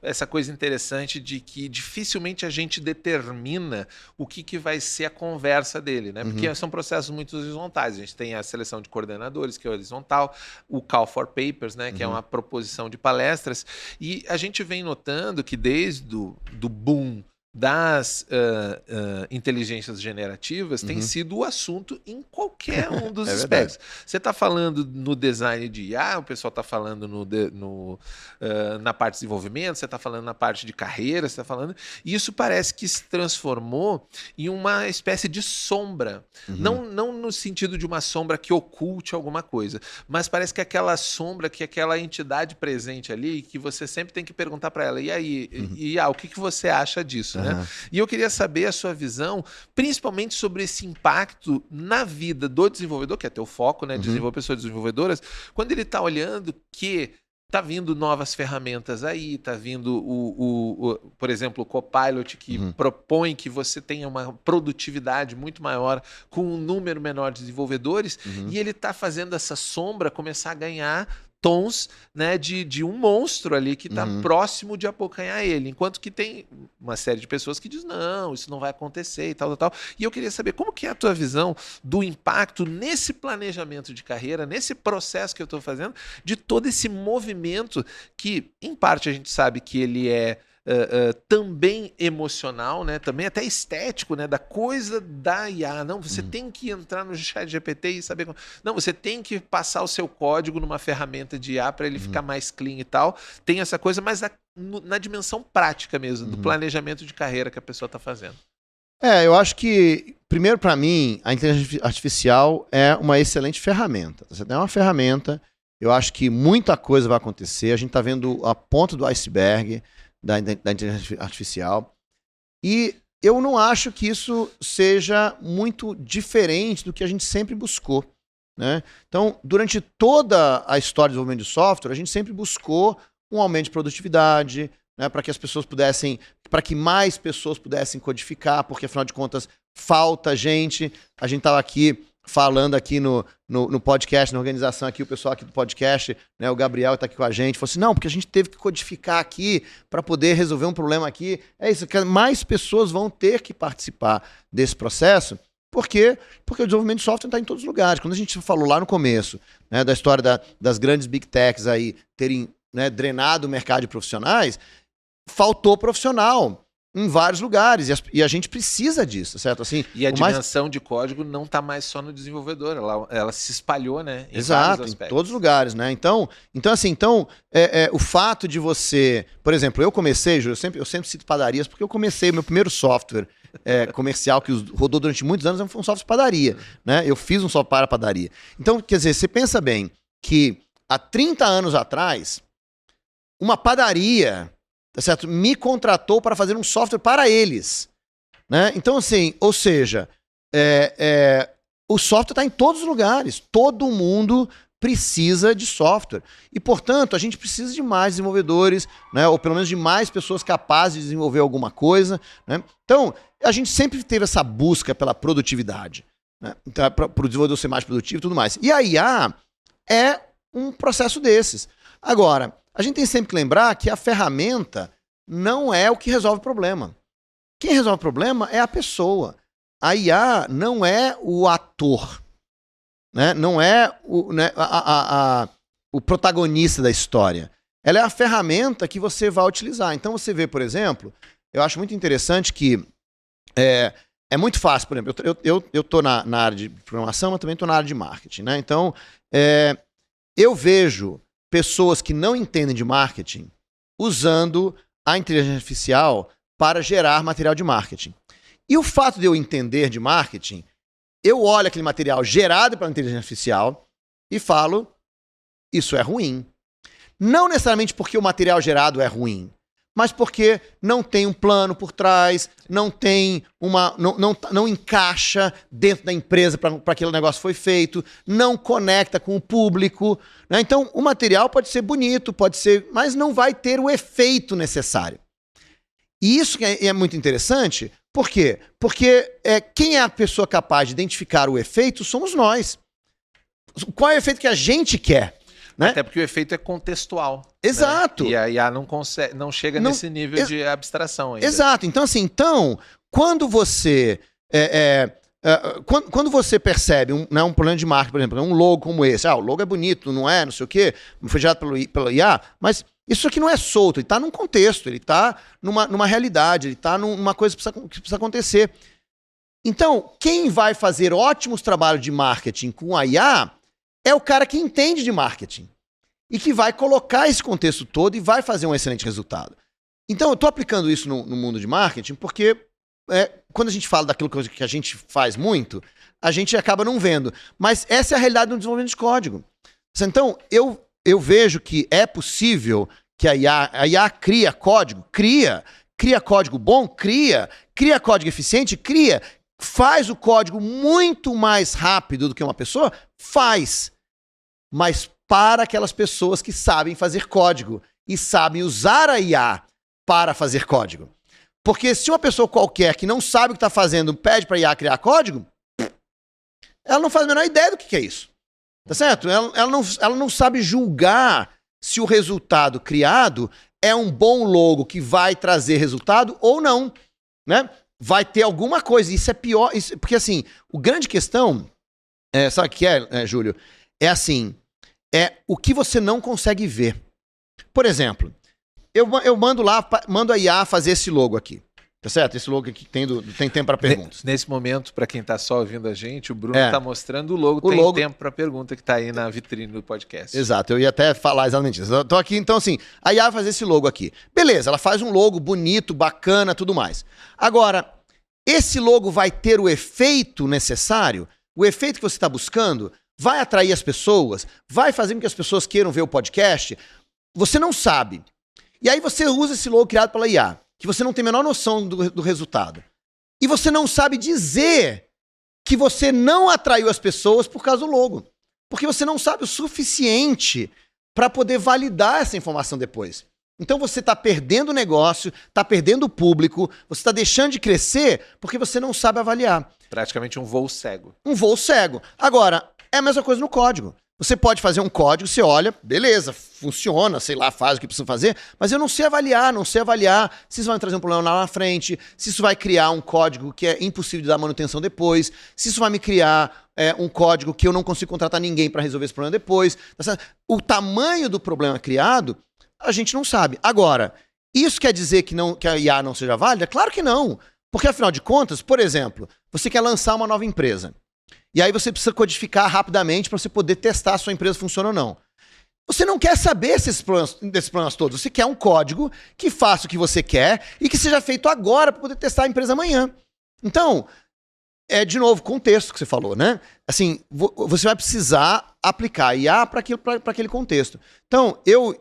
essa coisa interessante de que dificilmente a gente determina o que vai ser a conversa dele, né? Porque são processos muito horizontais. A gente tem a seleção de coordenadores, que é horizontal, o Call for Papers, né? Que é uma proposição de palestras, e a gente vem notando que desde do boom das inteligências generativas tem sido o assunto em qualquer um dos aspectos. Você está falando no design de IA, o pessoal está falando na parte de desenvolvimento, você está falando na parte de carreira, você está falando... E isso parece que se transformou em uma espécie de sombra. Não no sentido de uma sombra que oculte alguma coisa, mas parece que aquela sombra, que aquela entidade presente ali, que você sempre tem que perguntar para ela, e aí, IA, o que você acha disso? Né? E eu queria saber a sua visão, principalmente sobre esse impacto na vida do desenvolvedor, que é teu foco, né? Desenvolver pessoas desenvolvedoras, quando ele está olhando que tá vindo novas ferramentas aí, tá vindo por exemplo, o Copilot, que propõe que você tenha uma produtividade muito maior com um número menor de desenvolvedores, e ele tá fazendo essa sombra começar a ganhar tons, né, de um monstro ali que está próximo de abocanhar ele, enquanto que tem uma série de pessoas que diz não, isso não vai acontecer e tal. E eu queria saber como que é a tua visão do impacto nesse planejamento de carreira, nesse processo que eu estou fazendo, de todo esse movimento que, em parte, a gente sabe que ele é também emocional, né? Também até estético, né? Da coisa da IA. Não, você tem que entrar no ChatGPT e saber... Não, você tem que passar o seu código numa ferramenta de IA para ele ficar mais clean e tal. Tem essa coisa, mas na dimensão prática mesmo, do planejamento de carreira que a pessoa está fazendo. Eu acho que, primeiro, para mim, a inteligência artificial é uma excelente ferramenta. Você tem uma ferramenta, eu acho que muita coisa vai acontecer. A gente está vendo a ponta do iceberg da inteligência artificial. E eu não acho que isso seja muito diferente do que a gente sempre buscou, né? Então, durante toda a história do desenvolvimento de software, a gente sempre buscou um aumento de produtividade, né, para que as pessoas pudessem, para que mais pessoas pudessem codificar, porque afinal de contas falta gente. A gente estava aqui falando aqui no podcast, na organização aqui, o pessoal aqui do podcast, né, o Gabriel está aqui com a gente, falou assim, não, porque a gente teve que codificar aqui para poder resolver um problema aqui. É isso, que mais pessoas vão ter que participar desse processo. Por quê? Porque o desenvolvimento de software está em todos os lugares. Quando a gente falou lá no começo, né, da história das grandes big techs aí terem, né, drenado o mercado de profissionais, faltou profissional em vários lugares, e a gente precisa disso, certo? Assim, e a dimensão de código não está mais só no desenvolvedor, ela se espalhou, né? Em Exato, vários aspectos. Em todos os lugares, né? Então o fato de você... Por exemplo, eu comecei, Júlio, eu sempre cito padarias, porque eu comecei, meu primeiro software comercial que rodou durante muitos anos foi um software de padaria, né? Eu fiz um software para padaria. Então, quer dizer, você pensa bem que há 30 anos atrás, uma padaria... Tá certo? Me contratou para fazer um software para eles. Né? Então, assim, ou seja, o software está em todos os lugares. Todo mundo precisa de software. E, portanto, a gente precisa de mais desenvolvedores, né? Ou pelo menos de mais pessoas capazes de desenvolver alguma coisa. Né? Então, a gente sempre teve essa busca pela produtividade. Né? Então, para o desenvolvedor ser mais produtivo e tudo mais. E a IA é um processo desses. Agora, a gente tem sempre que lembrar que a ferramenta não é o que resolve o problema. Quem resolve o problema é a pessoa. A IA não é o ator. Né? Não é o protagonista da história. Ela é a ferramenta que você vai utilizar. Então você vê, por exemplo, eu acho muito interessante que é muito fácil, por exemplo, eu estou na área de programação, mas também estou na área de marketing. Né? Então, eu vejo pessoas que não entendem de marketing usando a inteligência artificial para gerar material de marketing. E o fato de eu entender de marketing, eu olho aquele material gerado pela inteligência artificial e falo, isso é ruim. Não necessariamente porque o material gerado é ruim, mas porque não tem um plano por trás, não tem não encaixa dentro da empresa para aquele negócio foi feito, não conecta com o público. Né? Então, o material pode ser bonito, pode ser, mas não vai ter o efeito necessário. E isso é muito interessante. Por quê? Porque quem é a pessoa capaz de identificar o efeito somos nós. Qual é o efeito que a gente quer? Né? Até porque o efeito é contextual. Exato. Né? E a IA não chega nesse nível de abstração ainda. Exato. Então, assim, quando você quando você percebe um problema de marketing, por exemplo, um logo como esse, o logo é bonito, não é, não sei o quê, foi gerado pelo IA, mas isso aqui não é solto, ele está num contexto, ele está numa realidade, ele está numa coisa que precisa acontecer. Então, quem vai fazer ótimos trabalhos de marketing com a IA é o cara que entende de marketing e que vai colocar esse contexto todo e vai fazer um excelente resultado. Então, eu estou aplicando isso no mundo de marketing porque quando a gente fala daquilo que a gente faz muito, a gente acaba não vendo. Mas essa é a realidade do desenvolvimento de código. Então, eu vejo que é possível que a IA cria código, cria código bom, cria código eficiente, faz o código muito mais rápido do que uma pessoa, faz. Mas para aquelas pessoas que sabem fazer código e sabem usar a IA para fazer código. Porque se uma pessoa qualquer que não sabe o que está fazendo pede para a IA criar código, ela não faz a menor ideia do que é isso. Tá certo? Ela não sabe julgar se o resultado criado é um bom logo que vai trazer resultado ou não. Né? Vai ter alguma coisa. Isso é pior. Porque assim, a grande questão, sabe o que Júlio? É assim, o que você não consegue ver. Por exemplo, eu mando a IA fazer esse logo aqui. Tá certo? Esse logo aqui tem tempo para perguntas. Nesse momento, para quem está só ouvindo a gente, o Bruno está mostrando o logo. Tempo para pergunta que está aí na vitrine do podcast. Exato, eu ia até falar exatamente isso. Eu tô aqui, então assim, a IA vai fazer esse logo aqui. Beleza, ela faz um logo bonito, bacana, tudo mais. Agora, esse logo vai ter o efeito necessário? O efeito que você está buscando? Vai atrair as pessoas? Vai fazer com que as pessoas queiram ver o podcast? Você não sabe. E aí você usa esse logo criado pela IA, que você não tem a menor noção do resultado. E você não sabe dizer que você não atraiu as pessoas por causa do logo. Porque você não sabe o suficiente para poder validar essa informação depois. Então você está perdendo o negócio, está perdendo o público, você está deixando de crescer porque você não sabe avaliar. Praticamente um voo cego. Um voo cego. Agora, é a mesma coisa no código. Você pode fazer um código, você olha, beleza, funciona, sei lá, faz o que precisa fazer, mas eu não sei avaliar se isso vai trazer um problema lá na frente, se isso vai criar um código que é impossível de dar manutenção depois, se isso vai me criar um código que eu não consigo contratar ninguém para resolver esse problema depois. O tamanho do problema criado, a gente não sabe. Agora, isso quer dizer que a IA não seja válida? Claro que não. Porque, afinal de contas, por exemplo, você quer lançar uma nova empresa. E aí você precisa codificar rapidamente para você poder testar se a sua empresa funciona ou não. Você não quer saber desses problemas todos. Você quer um código que faça o que você quer e que seja feito agora para poder testar a empresa amanhã. Então, de novo, contexto que você falou, né? Assim, você vai precisar aplicar IA para aquele contexto. Então, eu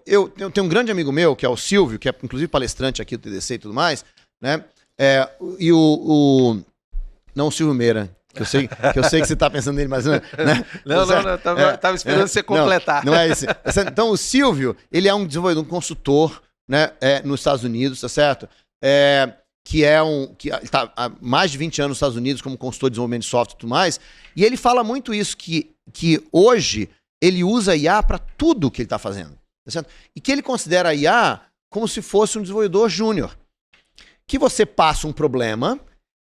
tenho um grande amigo meu, que é o Silvio, que é inclusive palestrante aqui do TDC e tudo mais, né? E não o Silvio Meira, que eu sei que você está pensando nele, mas... Né? Não, tava esperando você completar. Não é esse. Então, o Silvio, ele é um desenvolvedor, um consultor, né, nos Estados Unidos, tá certo? Que está há mais de 20 anos nos Estados Unidos como consultor de desenvolvimento de software e tudo mais, e ele fala muito isso, que hoje ele usa IA para tudo que ele está fazendo, tá certo? E que ele considera a IA como se fosse um desenvolvedor júnior. Que você passa um problema,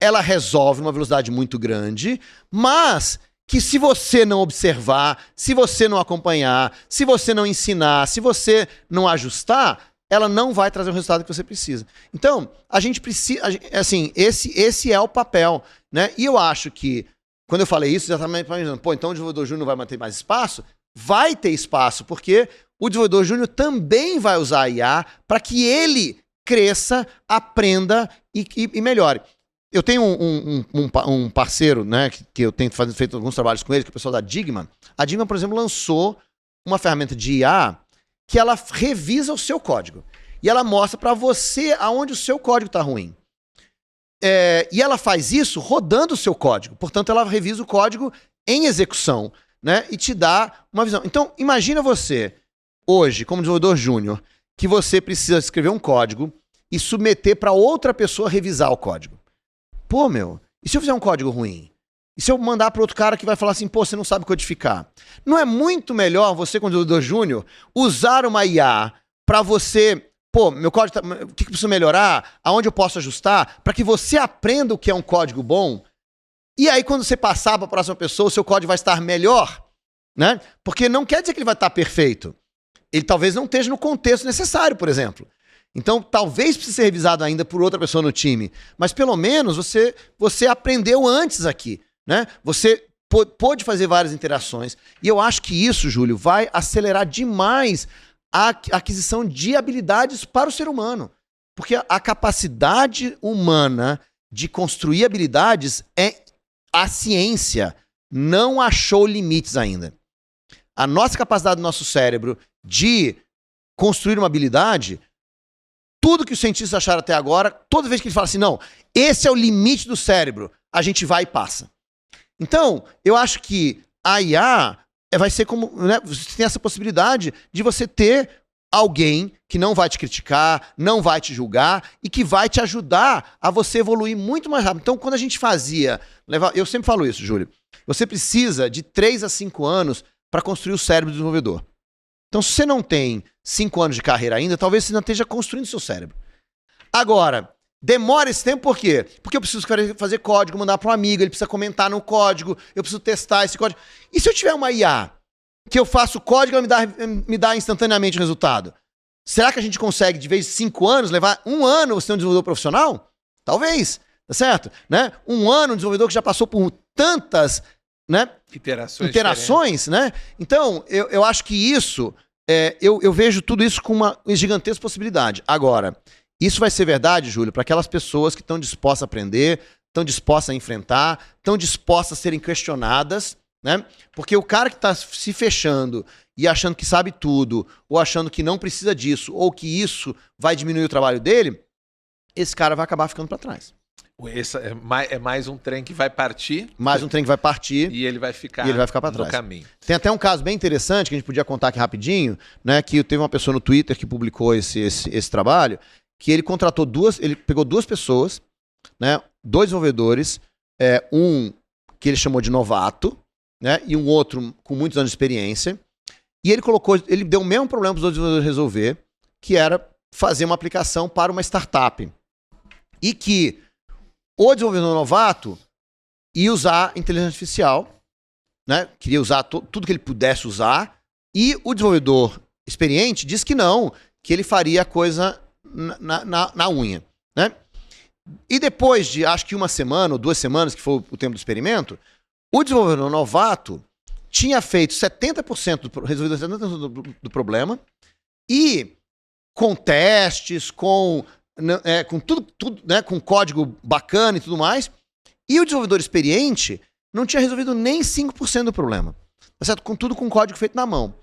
ela resolve numa velocidade muito grande, mas que se você não observar, se você não acompanhar, se você não ensinar, se você não ajustar, ela não vai trazer o resultado que você precisa. Então, a gente precisa... Assim, esse é o papel, né? E eu acho que, quando eu falei isso, exatamente imaginando, então o desenvolvedor júnior vai manter mais espaço? Vai ter espaço, porque o desenvolvedor júnior também vai usar a IA para que ele cresça, aprenda e melhore. Eu tenho um parceiro, né, que eu tenho feito alguns trabalhos com ele, que é o pessoal da Digma. A Digma, por exemplo, lançou uma ferramenta de IA que ela revisa o seu código. E ela mostra para você aonde o seu código está ruim. E ela faz isso rodando o seu código. Portanto, ela revisa o código em execução, né, e te dá uma visão. Então, imagina você, hoje, como desenvolvedor júnior, que você precisa escrever um código e submeter para outra pessoa revisar o código. Pô, e se eu fizer um código ruim? E se eu mandar para outro cara que vai falar assim, pô, você não sabe codificar? Não é muito melhor você, como desenvolvedor júnior, usar uma IA para você, pô, meu código, o que preciso melhorar? Aonde eu posso ajustar? Para que você aprenda o que é um código bom. E aí, quando você passar para a próxima pessoa, o seu código vai estar melhor, né? Porque não quer dizer que ele vai estar perfeito. Ele talvez não esteja no contexto necessário, por exemplo. Então, talvez precise ser revisado ainda por outra pessoa no time. Mas, pelo menos, você aprendeu antes aqui, né? Você pôde fazer várias interações. E eu acho que isso, Júlio, vai acelerar demais a aquisição de habilidades para o ser humano. Porque a capacidade humana de construir habilidades a ciência não achou limites ainda. A nossa capacidade do nosso cérebro de construir uma habilidade, tudo que os cientistas acharam até agora, toda vez que eles falam assim, não, esse é o limite do cérebro, a gente vai e passa. Então, eu acho que a IA vai ser como, né, você tem essa possibilidade de você ter alguém que não vai te criticar, não vai te julgar e que vai te ajudar a você evoluir muito mais rápido. Então, quando a gente eu sempre falo isso, Júlio, você precisa de 3 a 5 anos para construir o cérebro do desenvolvedor. Então, se você não tem 5 anos de carreira ainda, talvez você não esteja construindo seu cérebro. Agora, demora esse tempo por quê? Porque eu preciso fazer código, mandar para um amigo, ele precisa comentar no código, eu preciso testar esse código. E se eu tiver uma IA que eu faço o código e ela me dá instantaneamente o resultado? Será que a gente consegue, de vez em 5 anos, levar 1 ano você ter um desenvolvedor profissional? Talvez, tá certo? Né? 1 ano, um desenvolvedor que já passou por tantas, né, interações, né? Então, eu acho que isso, eu vejo tudo isso com uma gigantesca possibilidade. Agora, isso vai ser verdade, Júlio, para aquelas pessoas que estão dispostas a aprender, estão dispostas a enfrentar, estão dispostas a serem questionadas, né? Porque o cara que está se fechando e achando que sabe tudo, ou achando que não precisa disso, ou que isso vai diminuir o trabalho dele, esse cara vai acabar ficando para trás. Esse é mais um trem que vai partir. Mais um trem que vai partir. E ele vai ficar para trás. No caminho. Tem até um caso bem interessante que a gente podia contar aqui rapidinho, né? Que teve uma pessoa no Twitter que publicou esse trabalho, que ele contratou ele pegou 2 pessoas, né? 2 desenvolvedores, um que ele chamou de novato, né? E um outro com muitos anos de experiência. E ele deu o mesmo problema para os 2 desenvolvedores resolver, que era fazer uma aplicação para uma startup. E que o desenvolvedor novato ia usar inteligência artificial, né? Queria usar tudo que ele pudesse usar, e o desenvolvedor experiente disse que não, que ele faria a coisa na unha, né? E depois de, acho que 1 semana ou 2 semanas, que foi o tempo do experimento, o desenvolvedor novato tinha feito 70%, resolvido 70% do problema, e com testes, com tudo, né, com código bacana e tudo mais, e o desenvolvedor experiente não tinha resolvido nem 5% do problema, tá certo? Com tudo com código feito na mão.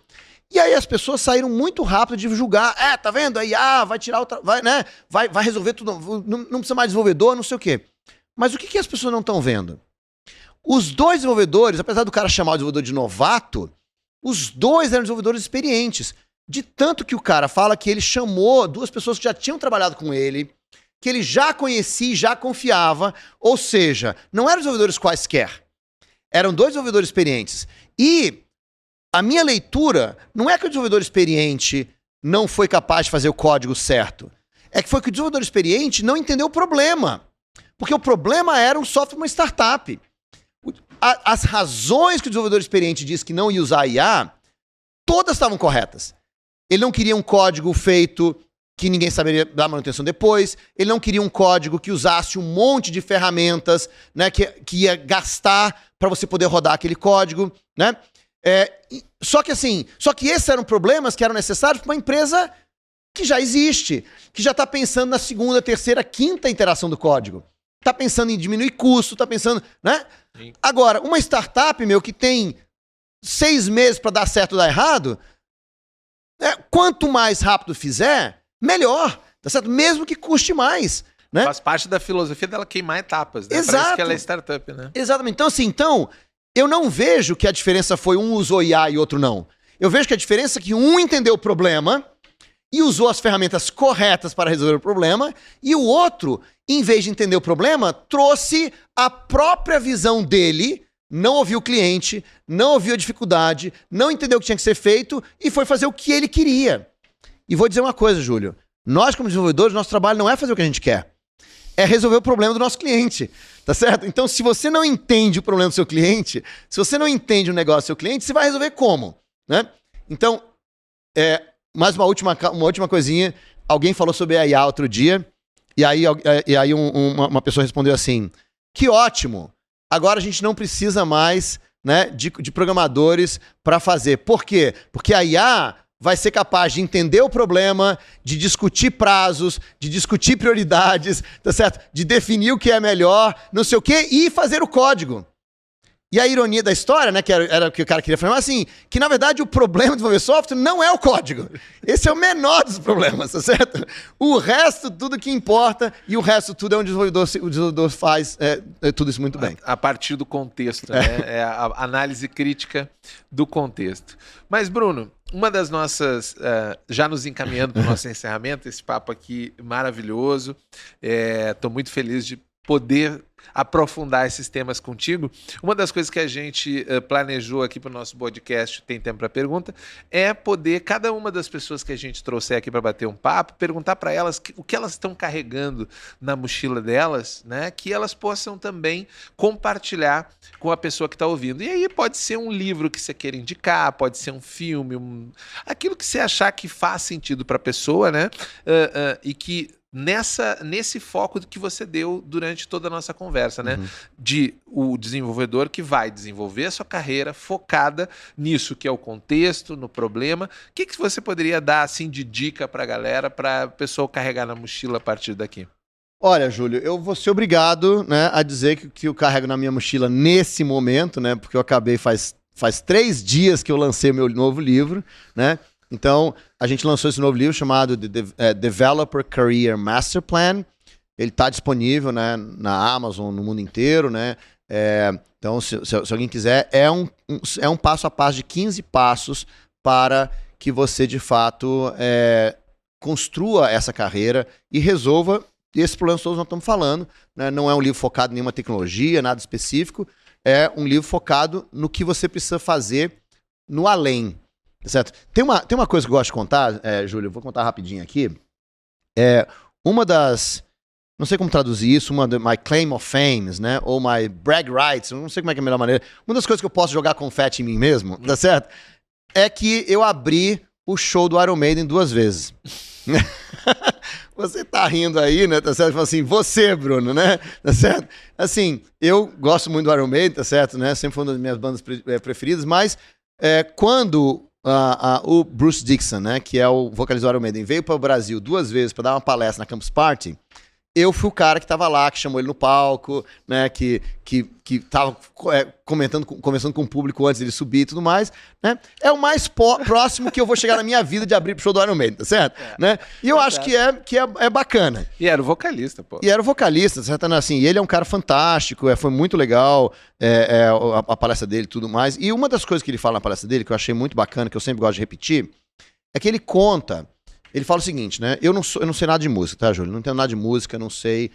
E aí as pessoas saíram muito rápido de julgar. Tá vendo? A IA vai tirar vai resolver tudo. Não precisa mais desenvolvedor, não sei o quê. Mas o que as pessoas não estão vendo? Os dois desenvolvedores, apesar do cara chamar o desenvolvedor de novato, os dois eram desenvolvedores experientes. De tanto que o cara fala que ele chamou 2 pessoas que já tinham trabalhado com ele, que ele já conhecia e já confiava. Ou seja, não eram desenvolvedores quaisquer. Eram 2 desenvolvedores experientes. E a minha leitura não é que o desenvolvedor experiente não foi capaz de fazer o código certo. É que foi que o desenvolvedor experiente não entendeu o problema. Porque o problema era um software, uma startup. As razões que o desenvolvedor experiente disse que não ia usar IA, todas estavam corretas. Ele não queria um código feito que ninguém saberia dar manutenção depois. Ele não queria um código que usasse um monte de ferramentas, né, que ia gastar para você poder rodar aquele código, né? Só que esses eram problemas que eram necessários para uma empresa que já existe, que já está pensando na 2ª, 3ª, 5ª iteração do código. Está pensando em diminuir custo, está pensando, né? Sim. Agora, uma startup, que tem 6 meses para dar certo ou dar errado, quanto mais rápido fizer, melhor, tá certo? Mesmo que custe mais, né? Faz parte da filosofia dela queimar etapas, né? Exato. Parece que ela é startup, né? Exatamente. Então, eu não vejo que a diferença foi um usou IA e outro não. Eu vejo que a diferença é que um entendeu o problema e usou as ferramentas corretas para resolver o problema, e o outro, em vez de entender o problema, trouxe a própria visão dele, não ouviu o cliente, não ouviu a dificuldade, não entendeu o que tinha que ser feito e foi fazer o que ele queria. E vou dizer uma coisa, Júlio. Nós, como desenvolvedores, nosso trabalho não é fazer o que a gente quer. É resolver o problema do nosso cliente. Tá certo? Então, se você não entende o problema do seu cliente, se você não entende o negócio do seu cliente, você vai resolver como? Né? Então, mais uma última coisinha. Alguém falou sobre a IA outro dia, e aí uma pessoa respondeu assim: que ótimo! Agora a gente não precisa mais, né, de programadores para fazer. Por quê? Porque a IA vai ser capaz de entender o problema, de discutir prazos, de discutir prioridades, tá certo? De definir o que é melhor, não sei o quê, e fazer o código. E a ironia da história, né, que era o que o cara queria falar, assim, que na verdade o problema de desenvolver software não é o código. Esse é o menor dos problemas, tá certo? O resto, tudo que importa, e o resto tudo é onde o desenvolvedor faz tudo isso muito bem. A partir do contexto, né? É a análise crítica do contexto. Mas, Bruno, uma das nossas, já nos encaminhando para o nosso encerramento, esse papo aqui maravilhoso, estou muito feliz de poder aprofundar esses temas contigo. Uma das coisas que a gente planejou aqui para o nosso podcast Tem Tempo para Pergunta é poder, cada uma das pessoas que a gente trouxer aqui para bater um papo, perguntar para elas o que elas estão carregando na mochila delas, né? Que elas possam também compartilhar com a pessoa que está ouvindo. E aí pode ser um livro que você queira indicar, pode ser um filme, aquilo que você achar que faz sentido para a pessoa, né? E que nesse foco que você deu durante toda a nossa conversa, né? De o desenvolvedor que vai desenvolver a sua carreira focada nisso, que é o contexto, no problema. O que você poderia dar assim de dica para a galera, para a pessoa carregar na mochila a partir daqui? Olha, Júlio, eu vou ser obrigado, né, a dizer que eu carrego na minha mochila nesse momento, né? Porque eu acabei faz 3 dias que eu lancei o meu novo livro, né? Então, a gente lançou esse novo livro chamado Developer Career Master Plan. Ele está disponível, né, na Amazon, no mundo inteiro, né? Então, se alguém quiser, é um passo a passo de 15 passos para que você, de fato, construa essa carreira e resolva esses problemas todos que nós estamos falando, né? Não é um livro focado em nenhuma tecnologia, nada específico. É um livro focado no que você precisa fazer no além. Certo? Tem uma coisa que eu gosto de contar, Júlio, eu vou contar rapidinho aqui. Uma das, não sei como traduzir isso, my claim of fame, né? Ou my brag rights, não sei como é que é a melhor maneira. Uma das coisas que eu posso jogar confete em mim mesmo, tá certo? É que eu abri o show do Iron Maiden 2 vezes. Você tá rindo aí, né? Tá certo? Fala assim, você, Bruno, né? Tá certo? Assim, eu gosto muito do Iron Maiden, tá certo? Né? Sempre foi uma das minhas bandas preferidas, mas quando o Bruce Dickinson, né, que é o vocalizador do Iron Maiden, veio para o Brasil 2 vezes para dar uma palestra na Campus Party, eu fui o cara que tava lá, que chamou ele no palco, né? Que tava conversando com o público antes dele subir e tudo mais, né? É o mais próximo que eu vou chegar na minha vida de abrir pro show do Iron Maiden, tá certo? Né? E eu acho que é bacana. E era o vocalista, pô. E era o vocalista, certo? Assim, ele é um cara fantástico, foi muito legal a palestra dele e tudo mais. E uma das coisas que ele fala na palestra dele, que eu achei muito bacana, que eu sempre gosto de repetir, é que ele conta, ele fala o seguinte, né? Eu não sei nada de música, tá, Júlio? Não entendo nada de música, não sei,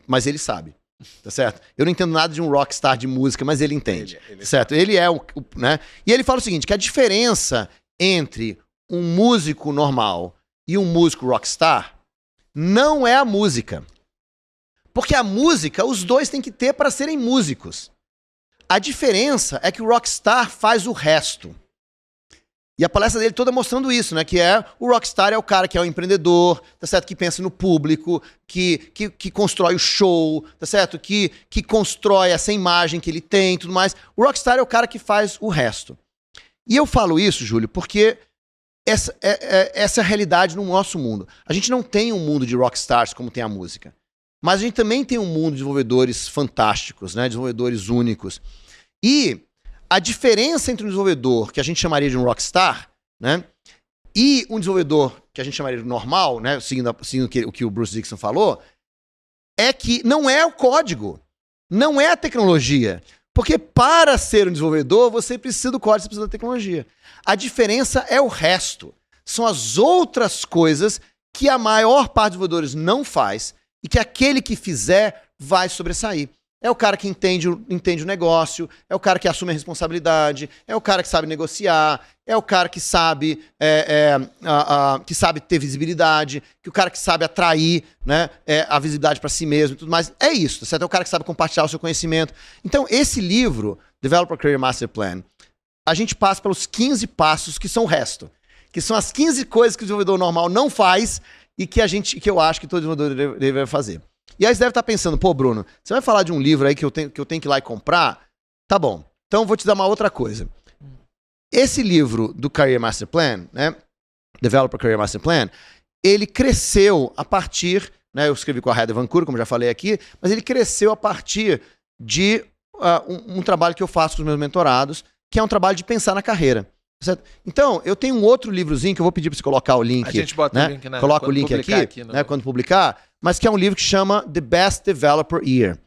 mas ele sabe, tá certo? Eu não entendo nada de um rockstar de música, mas ele entende, certo? Ele é né? E ele fala o seguinte, que a diferença entre um músico normal e um músico rockstar não é a música. Porque a música, os dois têm que ter para serem músicos. A diferença é que o rockstar faz o resto. E a palestra dele toda mostrando isso, né? Que o rockstar é o cara que é o empreendedor, tá certo? Que pensa no público, que constrói o show, tá certo? Que constrói essa imagem que ele tem e tudo mais. O rockstar é o cara que faz o resto. E eu falo isso, Júlio, porque essa é a realidade no nosso mundo. A gente não tem um mundo de rockstars como tem a música. Mas a gente também tem um mundo de desenvolvedores fantásticos, né? Desenvolvedores únicos. E a diferença entre um desenvolvedor que a gente chamaria de um rockstar, né, e um desenvolvedor que a gente chamaria de normal, né, seguindo o que o Bruce Dickinson falou, é que não é o código, não é a tecnologia. Porque para ser um desenvolvedor, você precisa do código, você precisa da tecnologia. A diferença é o resto. São as outras coisas que a maior parte dos desenvolvedores não faz e que aquele que fizer vai sobressair. É o cara que entende o negócio, é o cara que assume a responsabilidade, é o cara que sabe negociar, é o cara que sabe, que sabe ter visibilidade, o cara que sabe atrair, né, a visibilidade para si mesmo e tudo mais. É isso, certo? É o cara que sabe compartilhar o seu conhecimento. Então, esse livro, Developer Career Master Plan, a gente passa pelos 15 passos que são o resto, que são as 15 coisas que o desenvolvedor normal não faz e que eu acho que todo desenvolvedor deveria fazer. E aí você deve estar pensando, pô, Bruno, você vai falar de um livro aí que eu tenho que ir lá e comprar? Tá bom. Então eu vou te dar uma outra coisa. Esse livro do Career Master Plan, né, Developer Career Master Plan, ele cresceu a partir, né, eu escrevi com a Heather Van Cura, como já falei aqui, mas ele cresceu a partir de um trabalho que eu faço com os meus mentorados, que é um trabalho de pensar na carreira. Certo? Então, eu tenho um outro livrozinho que eu vou pedir para você colocar o link. A gente bota, né, o link, né? Coloca o link aqui né, quando publicar, mas que é um livro que chama The Best Developer Year,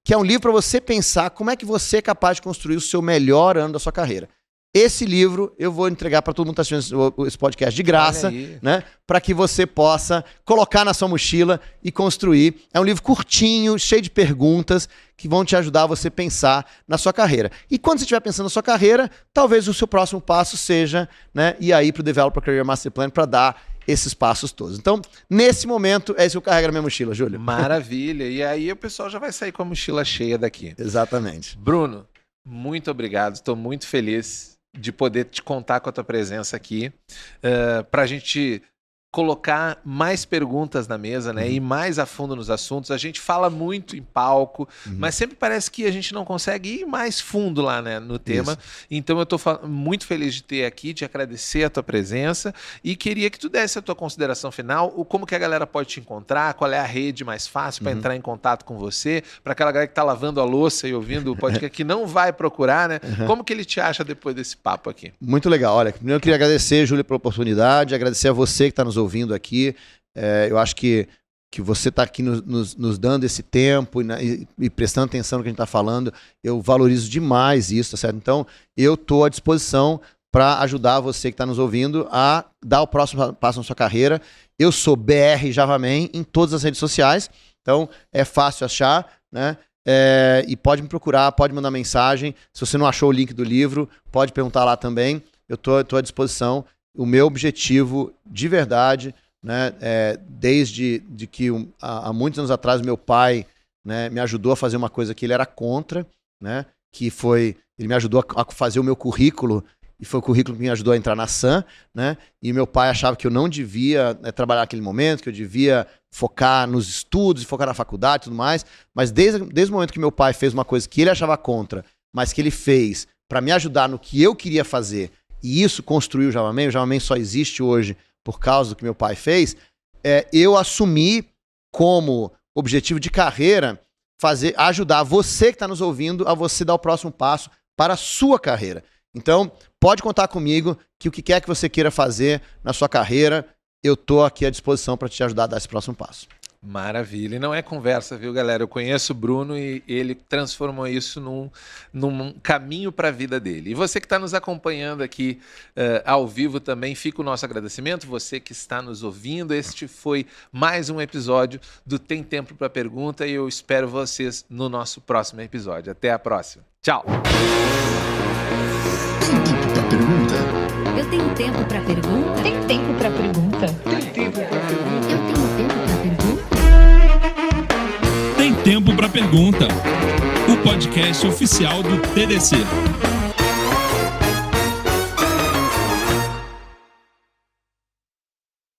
que é um livro para você pensar como é que você é capaz de construir o seu melhor ano da sua carreira. Esse livro eu vou entregar para todo mundo que está assistindo esse podcast de graça, né, para que você possa colocar na sua mochila e construir. É um livro curtinho, cheio de perguntas que vão te ajudar a você pensar na sua carreira. E quando você estiver pensando na sua carreira, talvez o seu próximo passo seja, né, ir aí para o Developer Career Master Plan para dar esses passos todos. Então, nesse momento, é isso que eu carrego na minha mochila, Júlio. Maravilha. E aí o pessoal já vai sair com a mochila cheia daqui. Exatamente. Bruno, muito obrigado. Estou muito feliz de poder te contar com a tua presença aqui, para a gente colocar mais perguntas na mesa, né, ir mais a fundo nos assuntos. A gente fala muito em palco, mas sempre parece que a gente não consegue ir mais fundo lá, né, no tema. Isso. Então eu estou muito feliz de ter aqui, de agradecer a tua presença e queria que tu desse a tua consideração final, como que a galera pode te encontrar, qual é a rede mais fácil para entrar em contato com você, para aquela galera que está lavando a louça e ouvindo o podcast que não vai procurar, né? Como que ele te acha depois desse papo aqui? Muito legal. Olha, primeiro eu queria agradecer, Júlio, pela oportunidade, agradecer a você que está nos ouvindo aqui. Eu acho que você está aqui nos dando esse tempo e prestando atenção no que a gente está falando. Eu valorizo demais isso, tá certo? Então, eu estou à disposição para ajudar você que está nos ouvindo a dar o próximo passo na sua carreira. Eu sou BR Javaman em todas as redes sociais, então é fácil achar, né? E pode me procurar, pode mandar mensagem. Se você não achou o link do livro, pode perguntar lá também. Eu estou à disposição. O meu objetivo, de verdade, né, desde que há muitos anos atrás meu pai, né, me ajudou a fazer uma coisa que ele era contra, né, ele me ajudou a fazer o meu currículo, e foi o currículo que me ajudou a entrar na SAM, né, e meu pai achava que eu não devia trabalhar naquele momento, que eu devia focar nos estudos, focar na faculdade e tudo mais, mas desde o momento que meu pai fez uma coisa que ele achava contra, mas que ele fez para me ajudar no que eu queria fazer, e isso construiu o Javaman só existe hoje por causa do que meu pai fez, eu assumi como objetivo de carreira ajudar você que está nos ouvindo a você dar o próximo passo para a sua carreira. Então, pode contar comigo que o que quer que você queira fazer na sua carreira, eu estou aqui à disposição para te ajudar a dar esse próximo passo. Maravilha. E não é conversa, viu, galera? Eu conheço o Bruno e ele transformou isso num caminho para a vida dele. E você que está nos acompanhando aqui ao vivo também, fica o nosso agradecimento. Você que está nos ouvindo, este foi mais um episódio do Tem Tempo para Pergunta e eu espero vocês no nosso próximo episódio. Até a próxima. Tchau! Tem tempo para pergunta? Eu tenho tempo para pergunta? Tem tempo para pergunta? Tem tempo para pergunta? Eu tenho tempo para pergunta? Tem Tempo para Pergunta, o podcast oficial do TDC.